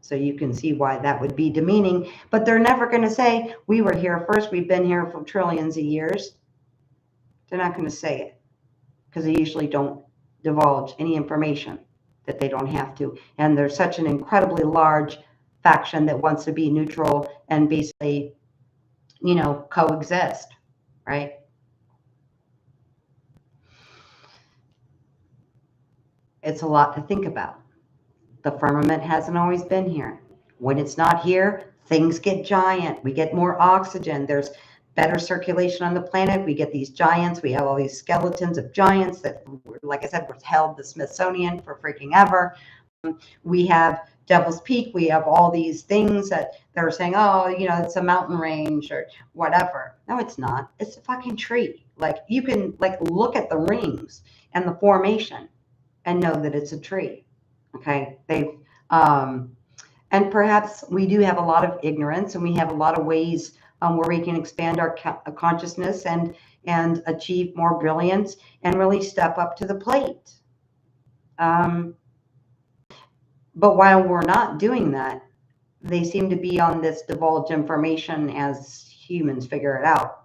So you can see why that would be demeaning, but they're never going to say, we were here first, we've been here for trillions of years. They're not going to say it because they usually don't divulge any information that they don't have to. And there's such an incredibly large faction that wants to be neutral and basically, coexist, right? It's a lot to think about. The firmament hasn't always been here. When it's not here, things get giant. We get more oxygen. There's better circulation on the planet. We get these giants. We have all these skeletons of giants that, like I said, were held the Smithsonian for freaking ever. We have Devil's Peak. We have all these things that they're saying, oh, it's a mountain range or whatever. No, it's not. It's a fucking tree. Like, you can look at the rings and the formation and know that it's a tree. Okay, and perhaps we do have a lot of ignorance, and we have a lot of ways where we can expand our consciousness and achieve more brilliance and really step up to the plate. But while we're not doing that, they seem to be on this divulge information as humans figure it out,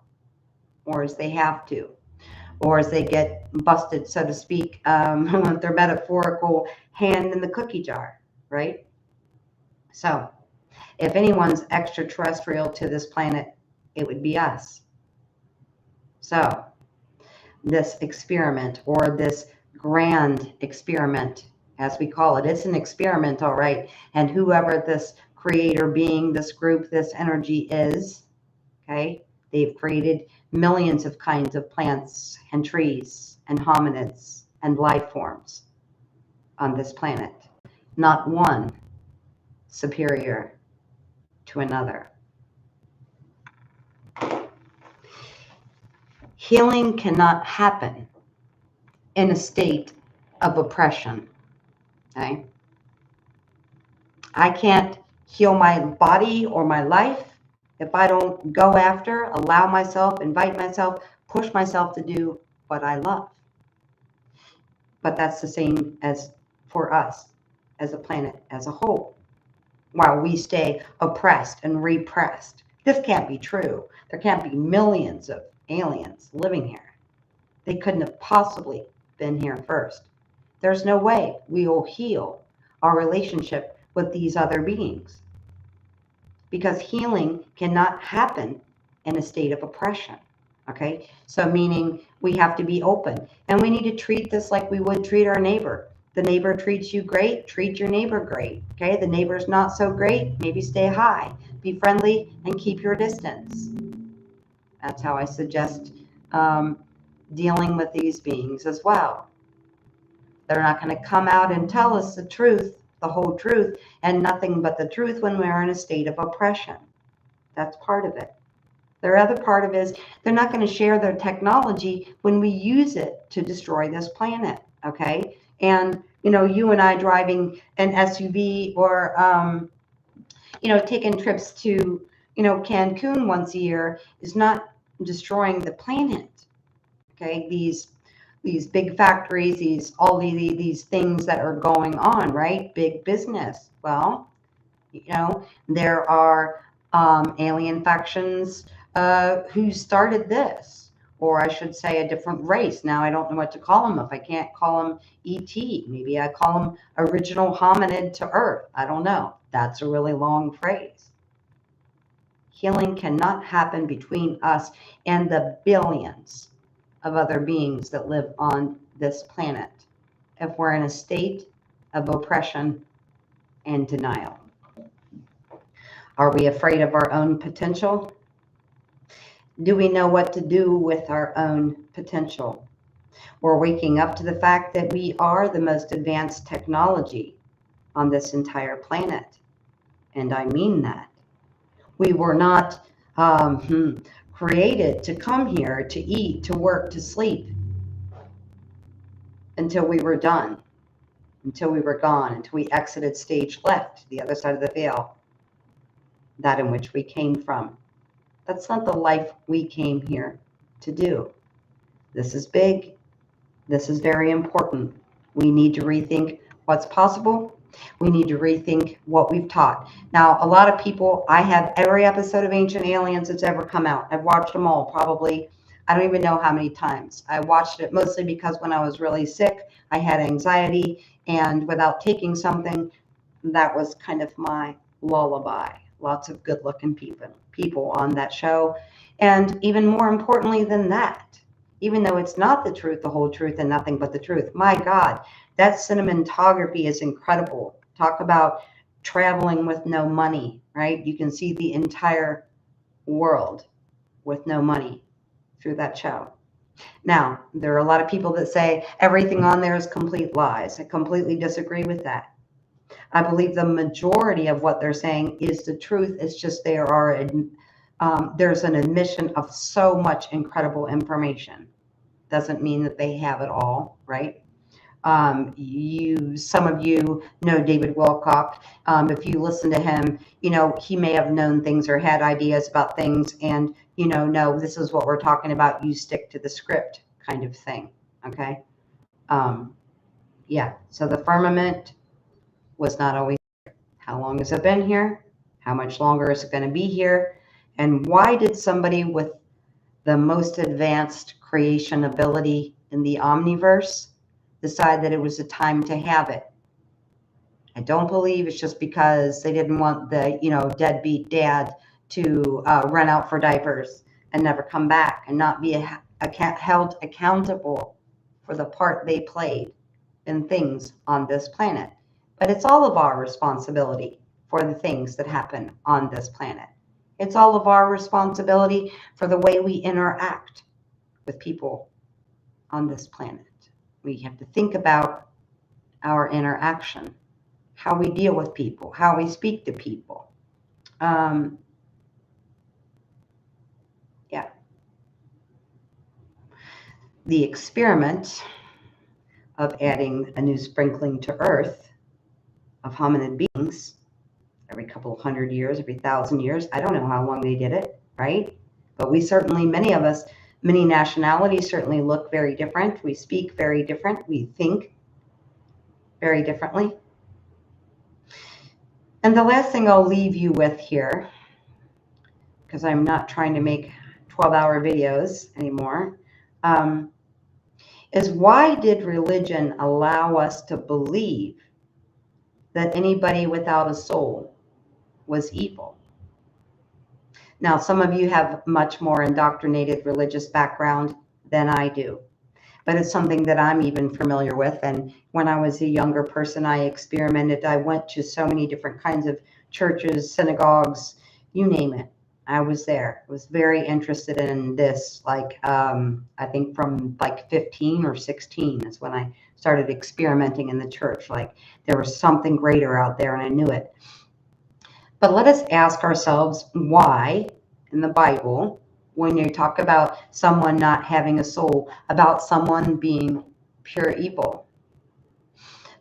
or as they have to, or as they get busted, so to speak, with their metaphorical hand in the cookie jar, right? So if anyone's extraterrestrial to this planet, it would be us. So this experiment, or this grand experiment, as we call it, it's an experiment, all right. And whoever this creator being, this group, this energy is, okay, they've created millions of kinds of plants and trees and hominids and life forms on this planet. Not one superior to another. Healing cannot happen in a state of oppression. Okay? I can't heal my body or my life if I don't go after, allow myself, invite myself, push myself to do what I love. But that's the same as for us as a planet as a whole. While we stay oppressed and repressed. This can't be true. There can't be millions of aliens living here. They couldn't have possibly been here first. There's no way we will heal our relationship with these other beings. Because healing cannot happen in a state of oppression. Okay? So meaning we have to be open. And we need to treat this like we would treat our neighbor. The neighbor treats you great, treat your neighbor great. Okay, the neighbor's not so great, maybe stay high. Be friendly and keep your distance. That's how I suggest dealing with these beings as well. They're not going to come out and tell us the truth, the whole truth, and nothing but the truth when we're in a state of oppression. That's part of it. Their other part of it is they're not going to share their technology when we use it to destroy this planet. Okay? And, you and I driving an SUV or, taking trips to, Cancun once a year is not destroying the planet. Okay. These these big factories, these things that are going on, right? Big business. Well, there are alien factions who started this, or I should say a different race. Now I don't know what to call them. If I can't call them ET, maybe I call them original hominid to Earth. I don't know. That's a really long phrase. Healing cannot happen between us and the billions of other beings that live on this planet if we're in a state of oppression and denial. Are we afraid of our own potential? Do we know what to do with our own potential? We're waking up to the fact that we are the most advanced technology on this entire planet. And I mean that. We were not created to come here to eat, to work, to sleep until we were done, until we were gone, until we exited stage left, the other side of the veil, that in which we came from. That's not the life we came here to do. This is big. This is very important. We need to rethink what's possible. We need to rethink what we've taught. Now, a lot of people, I have every episode of Ancient Aliens that's ever come out. I've watched them all, probably, I don't even know how many times. I watched it mostly because when I was really sick, I had anxiety, and without taking something, that was kind of my lullaby. Lots of good-looking people on that show. And even more importantly than that, even though it's not the truth, the whole truth, and nothing but the truth, my God, that cinematography is incredible. Talk about traveling with no money, right? You can see the entire world with no money through that show. Now, there are a lot of people that say everything on there is complete lies. I completely disagree with that. I believe the majority of what they're saying is the truth. It's just there's an admission of so much incredible information. Doesn't mean that they have it all, right? Some of you know David Wilcock. If you listen to him, he may have known things or had ideas about things, and no, this is what we're talking about. You stick to the script, kind of thing. Okay. Yeah. So the firmament was not always here. How long has it been here? How much longer is it going to be here? And why did somebody with the most advanced creation ability in the omniverse decide that it was a time to have it? I don't believe it's just because they didn't want the deadbeat dad to run out for diapers and never come back and not be held accountable for the part they played in things on this planet. But it's all of our responsibility for the things that happen on this planet. It's all of our responsibility for the way we interact with people on this planet. We have to think about our interaction, how we deal with people, how we speak to people. Yeah. The experiment of adding a new sprinkling to Earth of hominid beings every couple of 100 years, every 1,000 years. I don't know how long they did it, right? But we certainly, many of us, many nationalities certainly look very different. We speak very different. We think very differently. And the last thing I'll leave you with here, because I'm not trying to make 12-hour videos anymore, is why did religion allow us to believe that anybody without a soul was evil? Now, some of you have much more indoctrinated religious background than I do, but it's something that I'm even familiar with. And when I was a younger person, I experimented. I went to so many different kinds of churches, synagogues, you name it. I was there. I was very interested in this, I think from 15 or 16 is when I started experimenting in the church. Like there was something greater out there and I knew it. But let us ask ourselves why in the Bible, when you talk about someone not having a soul, about someone being pure evil.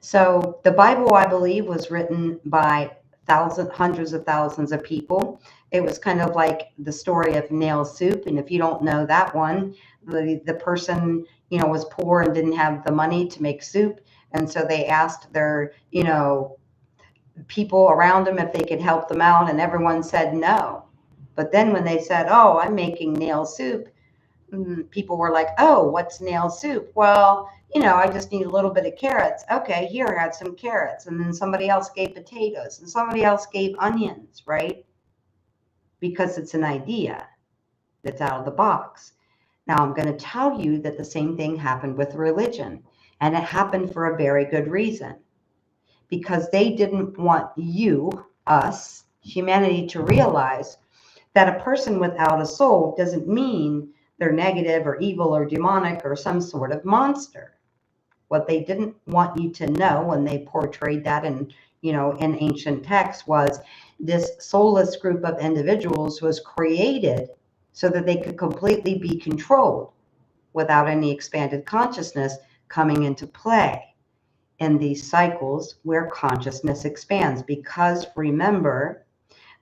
So the Bible, I believe, was written by hundreds of thousands of people. It was kind of like the story of nail soup. And if you don't know that one, the person, was poor and didn't have the money to make soup. And so they asked their, people around them if they could help them out. And everyone said no. But then when they said, oh, I'm making nail soup, people were like, oh, what's nail soup? Well, I just need a little bit of carrots. Okay, here, have some carrots. And then somebody else gave potatoes and somebody else gave onions, right? Because it's an idea that's out of the box. Now, I'm going to tell you that the same thing happened with religion, and it happened for a very good reason. Because they didn't want you, us, humanity, to realize that a person without a soul doesn't mean they're negative or evil or demonic or some sort of monster. What they didn't want you to know when they portrayed that in ancient texts was this soulless group of individuals was created so that they could completely be controlled without any expanded consciousness coming into play in these cycles where consciousness expands. Because remember,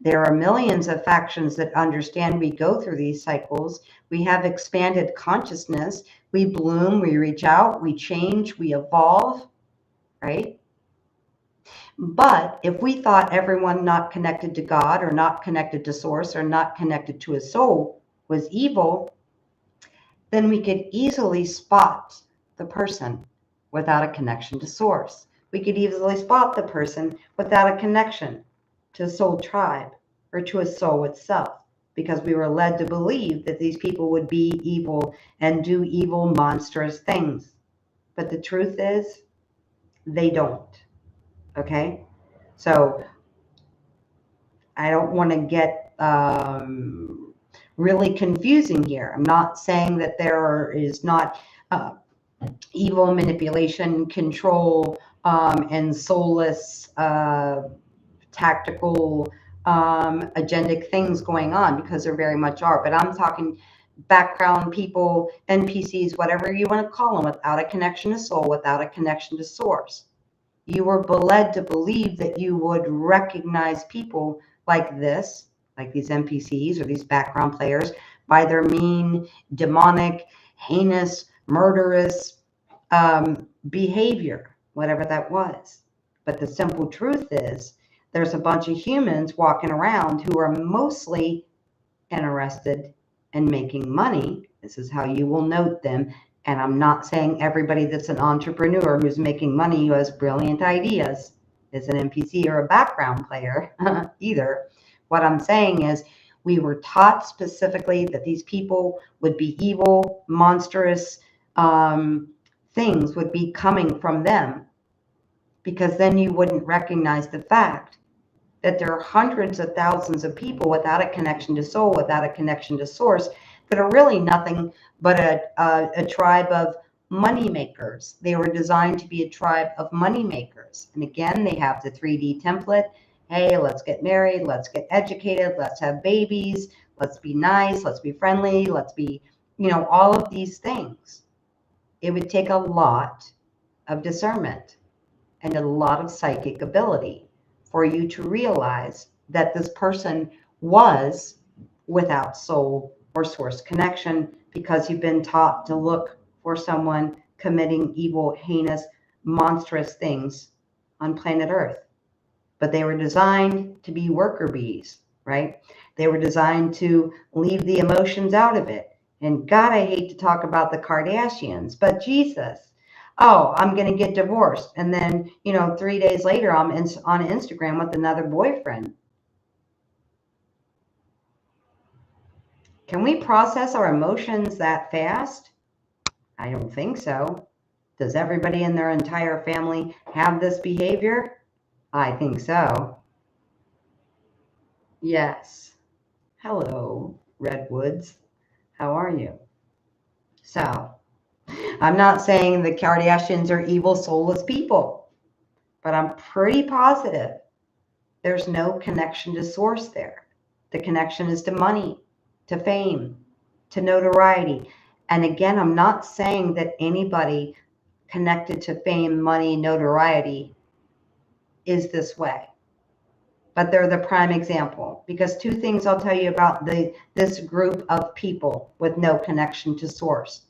there are millions of factions that understand we go through these cycles. We have expanded consciousness. We bloom, we reach out, we change, we evolve, right? But if we thought everyone not connected to God or not connected to Source or not connected to a soul was evil, then we could easily spot the person without a connection to Source. We could easily spot the person without a connection to a soul tribe or to a soul itself, because we were led to believe that these people would be evil and do evil, monstrous things. But the truth is, they don't. Okay? So I don't want to get really confusing here. I'm not saying that there is not evil, manipulation, control, and soulless tactical agendic things going on, because there very much are. But I'm talking background people, NPCs, whatever you want to call them, without a connection to soul, without a connection to Source. You were led to believe that you would recognize people like this, like these NPCs or these background players, by their mean, demonic, heinous, murderous behavior, whatever that was. But the simple truth is, there's a bunch of humans walking around who are mostly interested in making money. This is how you will note them. And I'm not saying everybody that's an entrepreneur who's making money, who has brilliant ideas, is an NPC or a background player either. What I'm saying is, we were taught specifically that these people would be evil, monstrous things would be coming from them, because then you wouldn't recognize the fact that there are hundreds of thousands of people without a connection to soul, without a connection to Source, that are really nothing but a tribe of money makers. They were designed to be a tribe of money makers. And again, they have the 3D template. Hey, let's get married, let's get educated, let's have babies, let's be nice, let's be friendly, let's be, all of these things. It would take a lot of discernment and a lot of psychic ability for you to realize that this person was without soul or Source connection, because you've been taught to look for someone committing evil, heinous, monstrous things on planet Earth. But they were designed to be worker bees, right? They were designed to leave the emotions out of it. And God, I hate to talk about the Kardashians, but Jesus. Oh, I'm going to get divorced. And then, 3 days later, I'm on Instagram with another boyfriend. Can we process our emotions that fast? I don't think so. Does everybody in their entire family have this behavior? I think so. Yes. Hello, Redwoods. How are you? So, I'm not saying the Kardashians are evil, soulless people, but I'm pretty positive there's no connection to Source there. The connection is to money, to fame, to notoriety. And again, I'm not saying that anybody connected to fame, money, notoriety is this way. but they're the prime example, because two things I'll tell you about this group of people with no connection to source.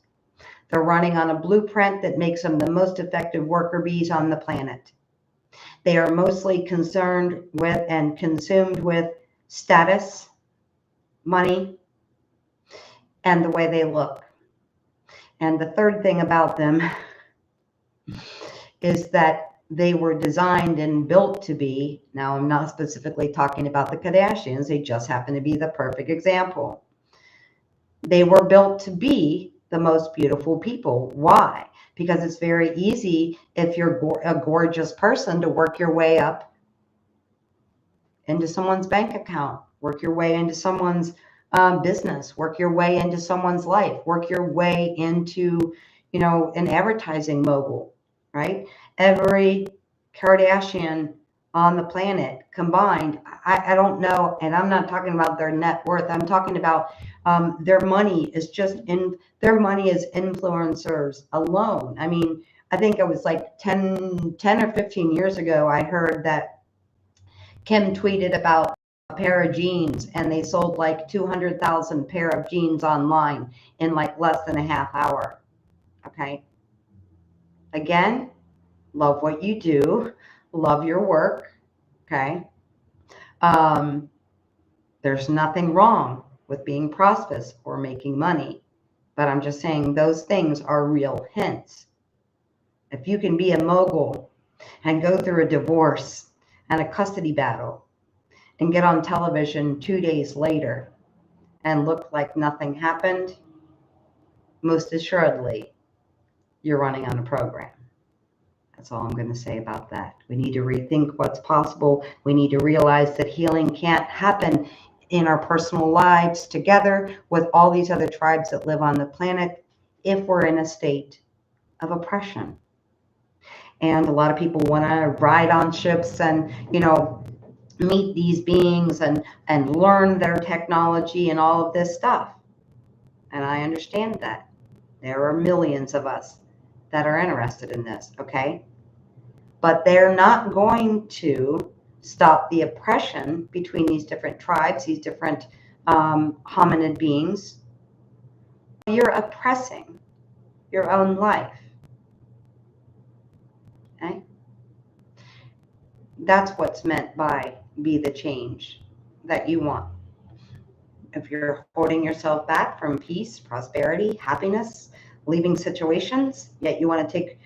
They're running on a blueprint that makes them the most effective worker bees on the planet. They are mostly concerned with and consumed with status, money, and the way they look. And the third thing about them is that they were designed and built to be, now I'm not specifically talking about the Kardashians, they just happen to be the perfect example. They were built to be the most beautiful people. Why? Because it's very easy, if you're a gorgeous person, to work your way up into someone's bank account, work your way into someone's business, work your way into someone's life, work your way into, an advertising mogul, right? Every Kardashian on the planet combined, I don't know, and I'm not talking about their net worth. I'm talking about their money is their money is influencers alone. I mean, I think it was like 10 or 15 years ago, I heard that Kim tweeted about a pair of jeans, and they sold like 200,000 pair of jeans online in like less than a half hour. Okay. Again, love what you do, love your work. Okay. There's nothing wrong with being prosperous or making money, but I'm just saying those things are real hints. If you can be a mogul and go through a divorce and a custody battle and get on television 2 days later and look like nothing happened, most assuredly, you're running on a program. That's all I'm going to say about that. We need to rethink what's possible. We need to realize that healing can't happen in our personal lives together with all these other tribes that live on the planet if we're in a state of oppression. And a lot of people want to ride on ships and, meet these beings and learn their technology and all of this stuff. And I understand that. There are millions of us that are interested in this, okay? But they're not going to stop the oppression between these different tribes, these different hominid beings. You're oppressing your own life, okay? That's what's meant by be the change that you want. If you're holding yourself back from peace, prosperity, happiness, leaving situations, yet you want to take,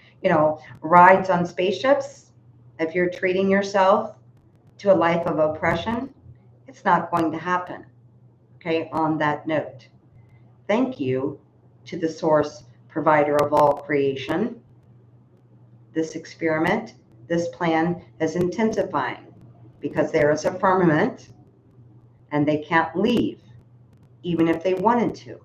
rides on spaceships, if you're treating yourself to a life of oppression, it's not going to happen. Okay, on that note, thank you to the source provider of all creation. This experiment, this plan is intensifying because there is a firmament and they can't leave, even if they wanted to.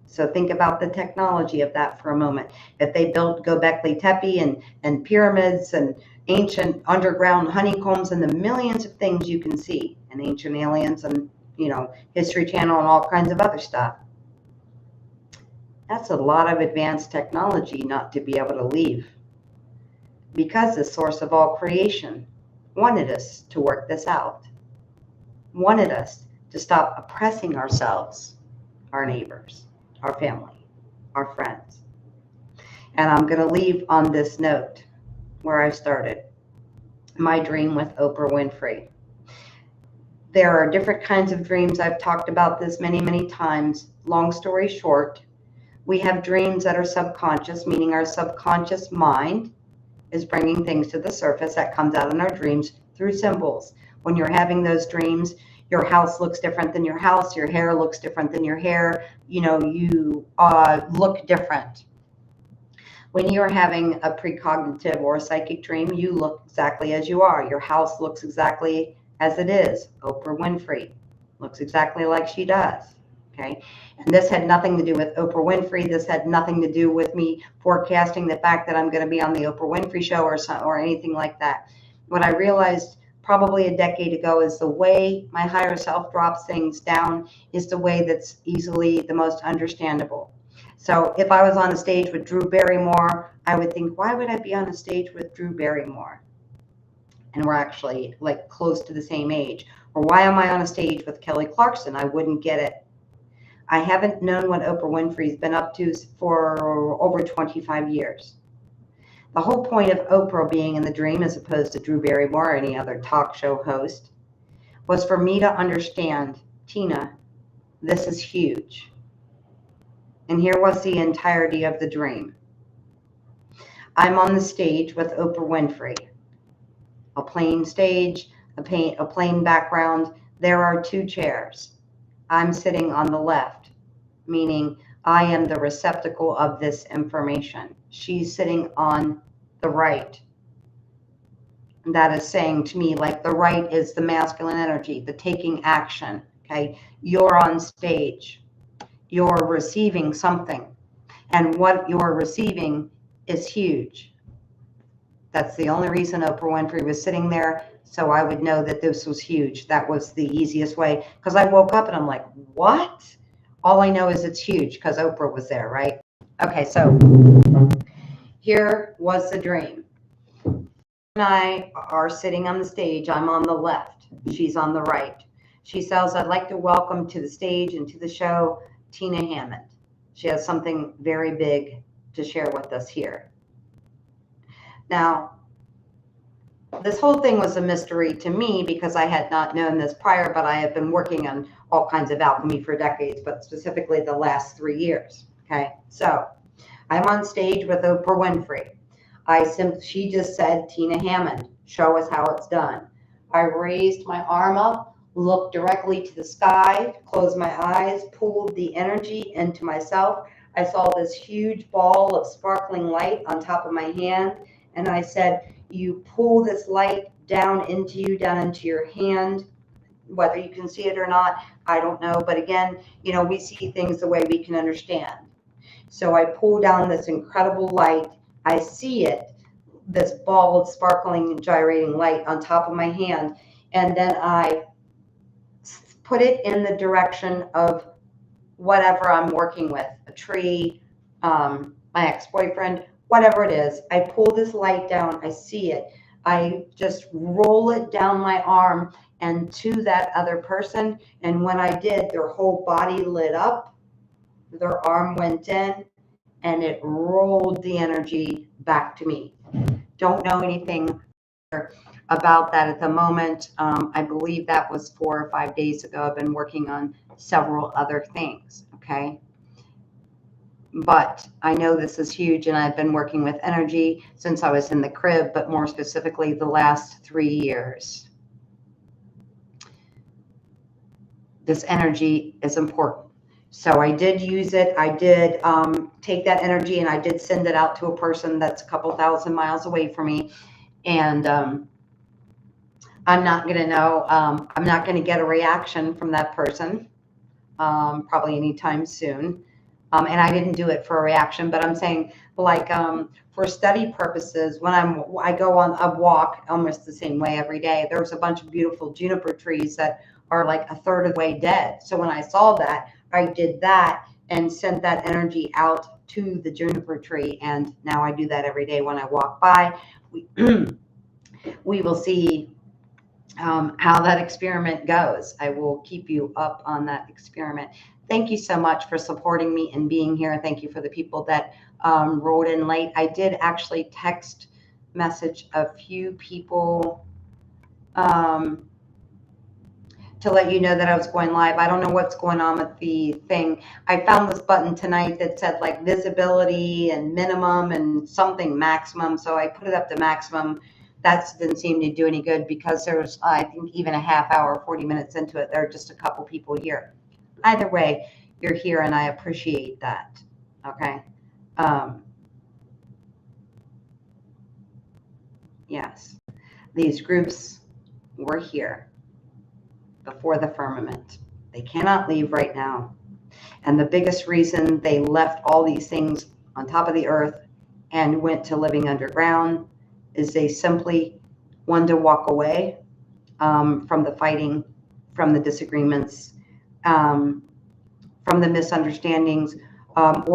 So think about the technology of that for a moment. If they built Göbekli Tepe and pyramids and ancient underground honeycombs and the millions of things you can see, and ancient aliens and, History Channel and all kinds of other stuff, that's a lot of advanced technology not to be able to leave. Because the source of all creation wanted us to work this out, wanted us to stop oppressing ourselves, our neighbors, our family, our friends. And I'm going to leave on this note where I started. My dream with Oprah Winfrey. There are different kinds of dreams. I've talked about this many, many times. Long story short, we have dreams that are subconscious, meaning our subconscious mind is bringing things to the surface that comes out in our dreams through symbols. When you're having those dreams, your house looks different than your house, your hair looks different than your hair, you look different. When you're having a precognitive or a psychic dream, you look exactly as you are. Your house looks exactly as it is. Oprah Winfrey looks exactly like she does. Okay. And this had nothing to do with Oprah Winfrey. This had nothing to do with me forecasting the fact that I'm going to be on the Oprah Winfrey show or anything like that. What I realized probably a decade ago is the way my higher self drops things down is the way that's easily the most understandable. So if I was on a stage with Drew Barrymore, I would think, why would I be on a stage with Drew Barrymore? and we're actually like close to the same age. Or why am I on a stage with Kelly Clarkson? I wouldn't get it. I haven't known what Oprah Winfrey's been up to for over 25 years. The whole point of Oprah being in the dream, as opposed to Drew Barrymore or any other talk show host, was for me to understand, Tina, this is huge. And here was the entirety of the dream. I'm on the stage with Oprah Winfrey. A plain stage, a plain background. There are two chairs. I'm sitting on the left, meaning I am the receptacle of this information. She's sitting on the right. And that is saying to me, like, the right is the masculine energy, the taking action. Okay, you're on stage. You're receiving something. And what you're receiving is huge. That's the only reason Oprah Winfrey was sitting there, so I would know that this was huge. That was the easiest way, because I woke up and I'm like, what? All I know is it's huge because Oprah was there, right? Okay, so here was the dream. And I are sitting on the stage. I'm on the left. She's on the right. She says, I'd like to welcome to the stage and to the show, Tina Hammond. She has something very big to share with us here. Now, this whole thing was a mystery to me because I had not known this prior, but I have been working on all kinds of alchemy for decades, but specifically the last 3 years. Okay, so I'm on stage with Oprah Winfrey. She just said, Tina Hammond, show us how it's done. I raised my arm up, looked directly to the sky, closed my eyes, pulled the energy into myself. I saw this huge ball of sparkling light on top of my hand. And I said, you pull this light down into you, down into your hand, whether you can see it or not, I don't know. But again, you know, we see things the way we can understand. So I pull down this incredible light. I see it, this ball of sparkling, gyrating light on top of my hand. And then I put it in the direction of whatever I'm working with, a tree, my ex-boyfriend, whatever it is. I pull this light down, I see it, I just roll it down my arm and to that other person. And when I did, their whole body lit up, their arm went in, and it rolled the energy back to me. Don't know anything about that at the moment. I believe that was 4 or 5 days ago. I've been working on several other things, okay? But I know this is huge, and I've been working with energy since I was in the crib, but more specifically the last 3 years. This energy is important. So I did use it. I did take that energy and I did send it out to a person that's a couple thousand miles away from me. And I'm not going to know. I'm not going to get a reaction from that person probably anytime soon. And I didn't do it for a reaction, but I'm saying, like, for study purposes, when I go on a walk almost the same way every day, there's a bunch of beautiful juniper trees that are like a third of the way dead. So when I saw that, I did that and sent that energy out to the juniper tree. And now I do that every day when I walk by. We will see how that experiment goes. I will keep you up on that experiment. Thank you so much for supporting me and being here. Thank you for the people that wrote in late. I did actually text message a few people to let you know that I was going live. I don't know what's going on with the thing. I found this button tonight that said like visibility and minimum and something maximum. So I put it up to maximum. That didn't seem to do any good because there's, I think, even a half hour, 40 minutes into it, there are just a couple people here. Either way, you're here and I appreciate that. Okay. Yes, these groups were here before the firmament. They cannot leave right now. And the biggest reason they left all these things on top of the earth and went to living underground is they simply wanted to walk away from the fighting, from the disagreements, from the misunderstandings, and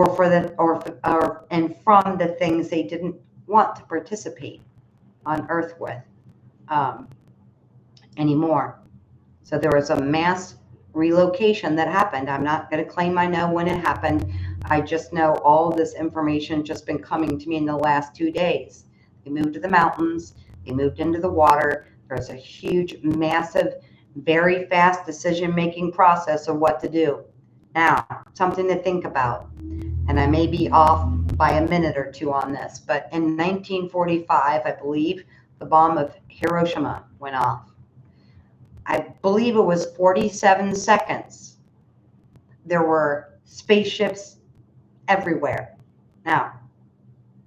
from the things they didn't want to participate on earth with. um, anymore. So there was a mass relocation that happened. I'm not going to claim I know when it happened. I just know all this information just been coming to me in the last 2 days. They moved to the mountains. They moved into the water. There's a huge, massive, very fast decision-making process of what to do. Now, something to think about, and I may be off by a minute or two on this, but in 1945, I believe, the bomb of Hiroshima went off. I believe it was 47 seconds. There were spaceships everywhere. Now,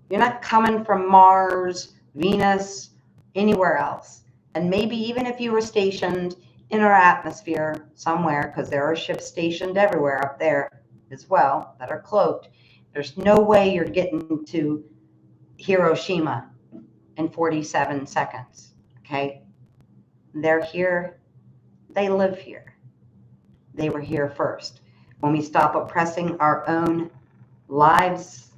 you're not coming from Mars, Venus, anywhere else. And maybe even if you were stationed in our atmosphere somewhere, because there are ships stationed everywhere up there as well that are cloaked, there's no way you're getting to Hiroshima in 47 seconds. Okay? They're here. They live here. They were here first. When we stop oppressing our own lives,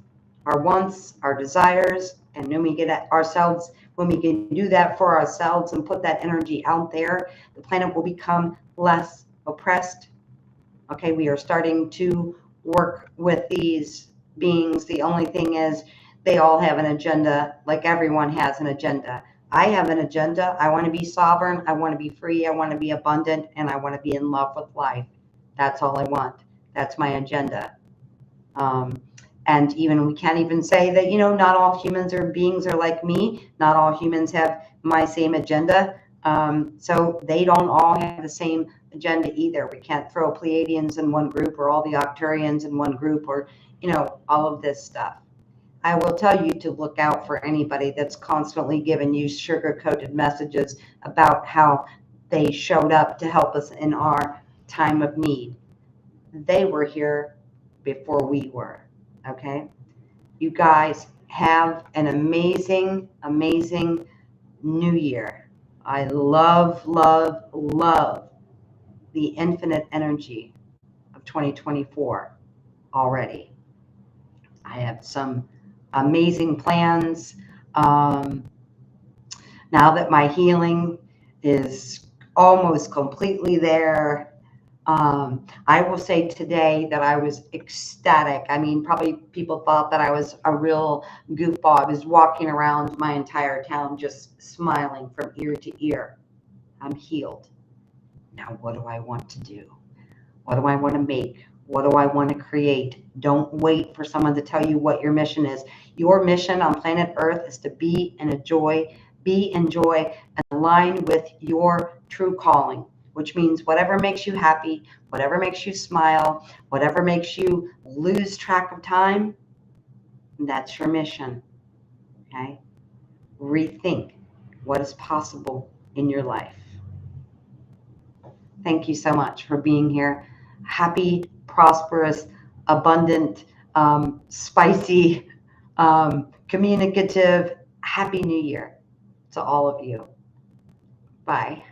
our wants, our desires, and when we get ourselves, when we can do that for ourselves and put that energy out there, the planet will become less oppressed. Okay, we are starting to work with these beings. The only thing is they all have an agenda, like everyone has an agenda. I have an agenda. I want to be sovereign. I want to be free. I want to be abundant. And I want to be in love with life. That's all I want. That's my agenda. And even we can't even say that, not all humans or beings are like me. Not all humans have my same agenda. So they don't all have the same agenda either. We can't throw Pleiadians in one group or all the Octurians in one group or, all of this stuff. I will tell you to look out for anybody that's constantly giving you sugar-coated messages about how they showed up to help us in our time of need. They were here before we were, okay? You guys have an amazing, amazing new year. I love, love, love the infinite energy of 2024 already. I have some amazing plans. Now that my healing is almost completely there, I will say today that I was ecstatic. I mean, probably people thought that I was a real goofball. I was walking around my entire town just smiling from ear to ear. I'm healed. Now, what do I want to do? What do I want to make? What do I want to create? Don't wait for someone to tell you what your mission is. Your mission on planet Earth is to be in joy, and align with your true calling, which means whatever makes you happy, whatever makes you smile, whatever makes you lose track of time, that's your mission, okay? Rethink what is possible in your life. Thank you so much for being here. Happy, prosperous, abundant, spicy, communicative, happy new year to all of you. Bye.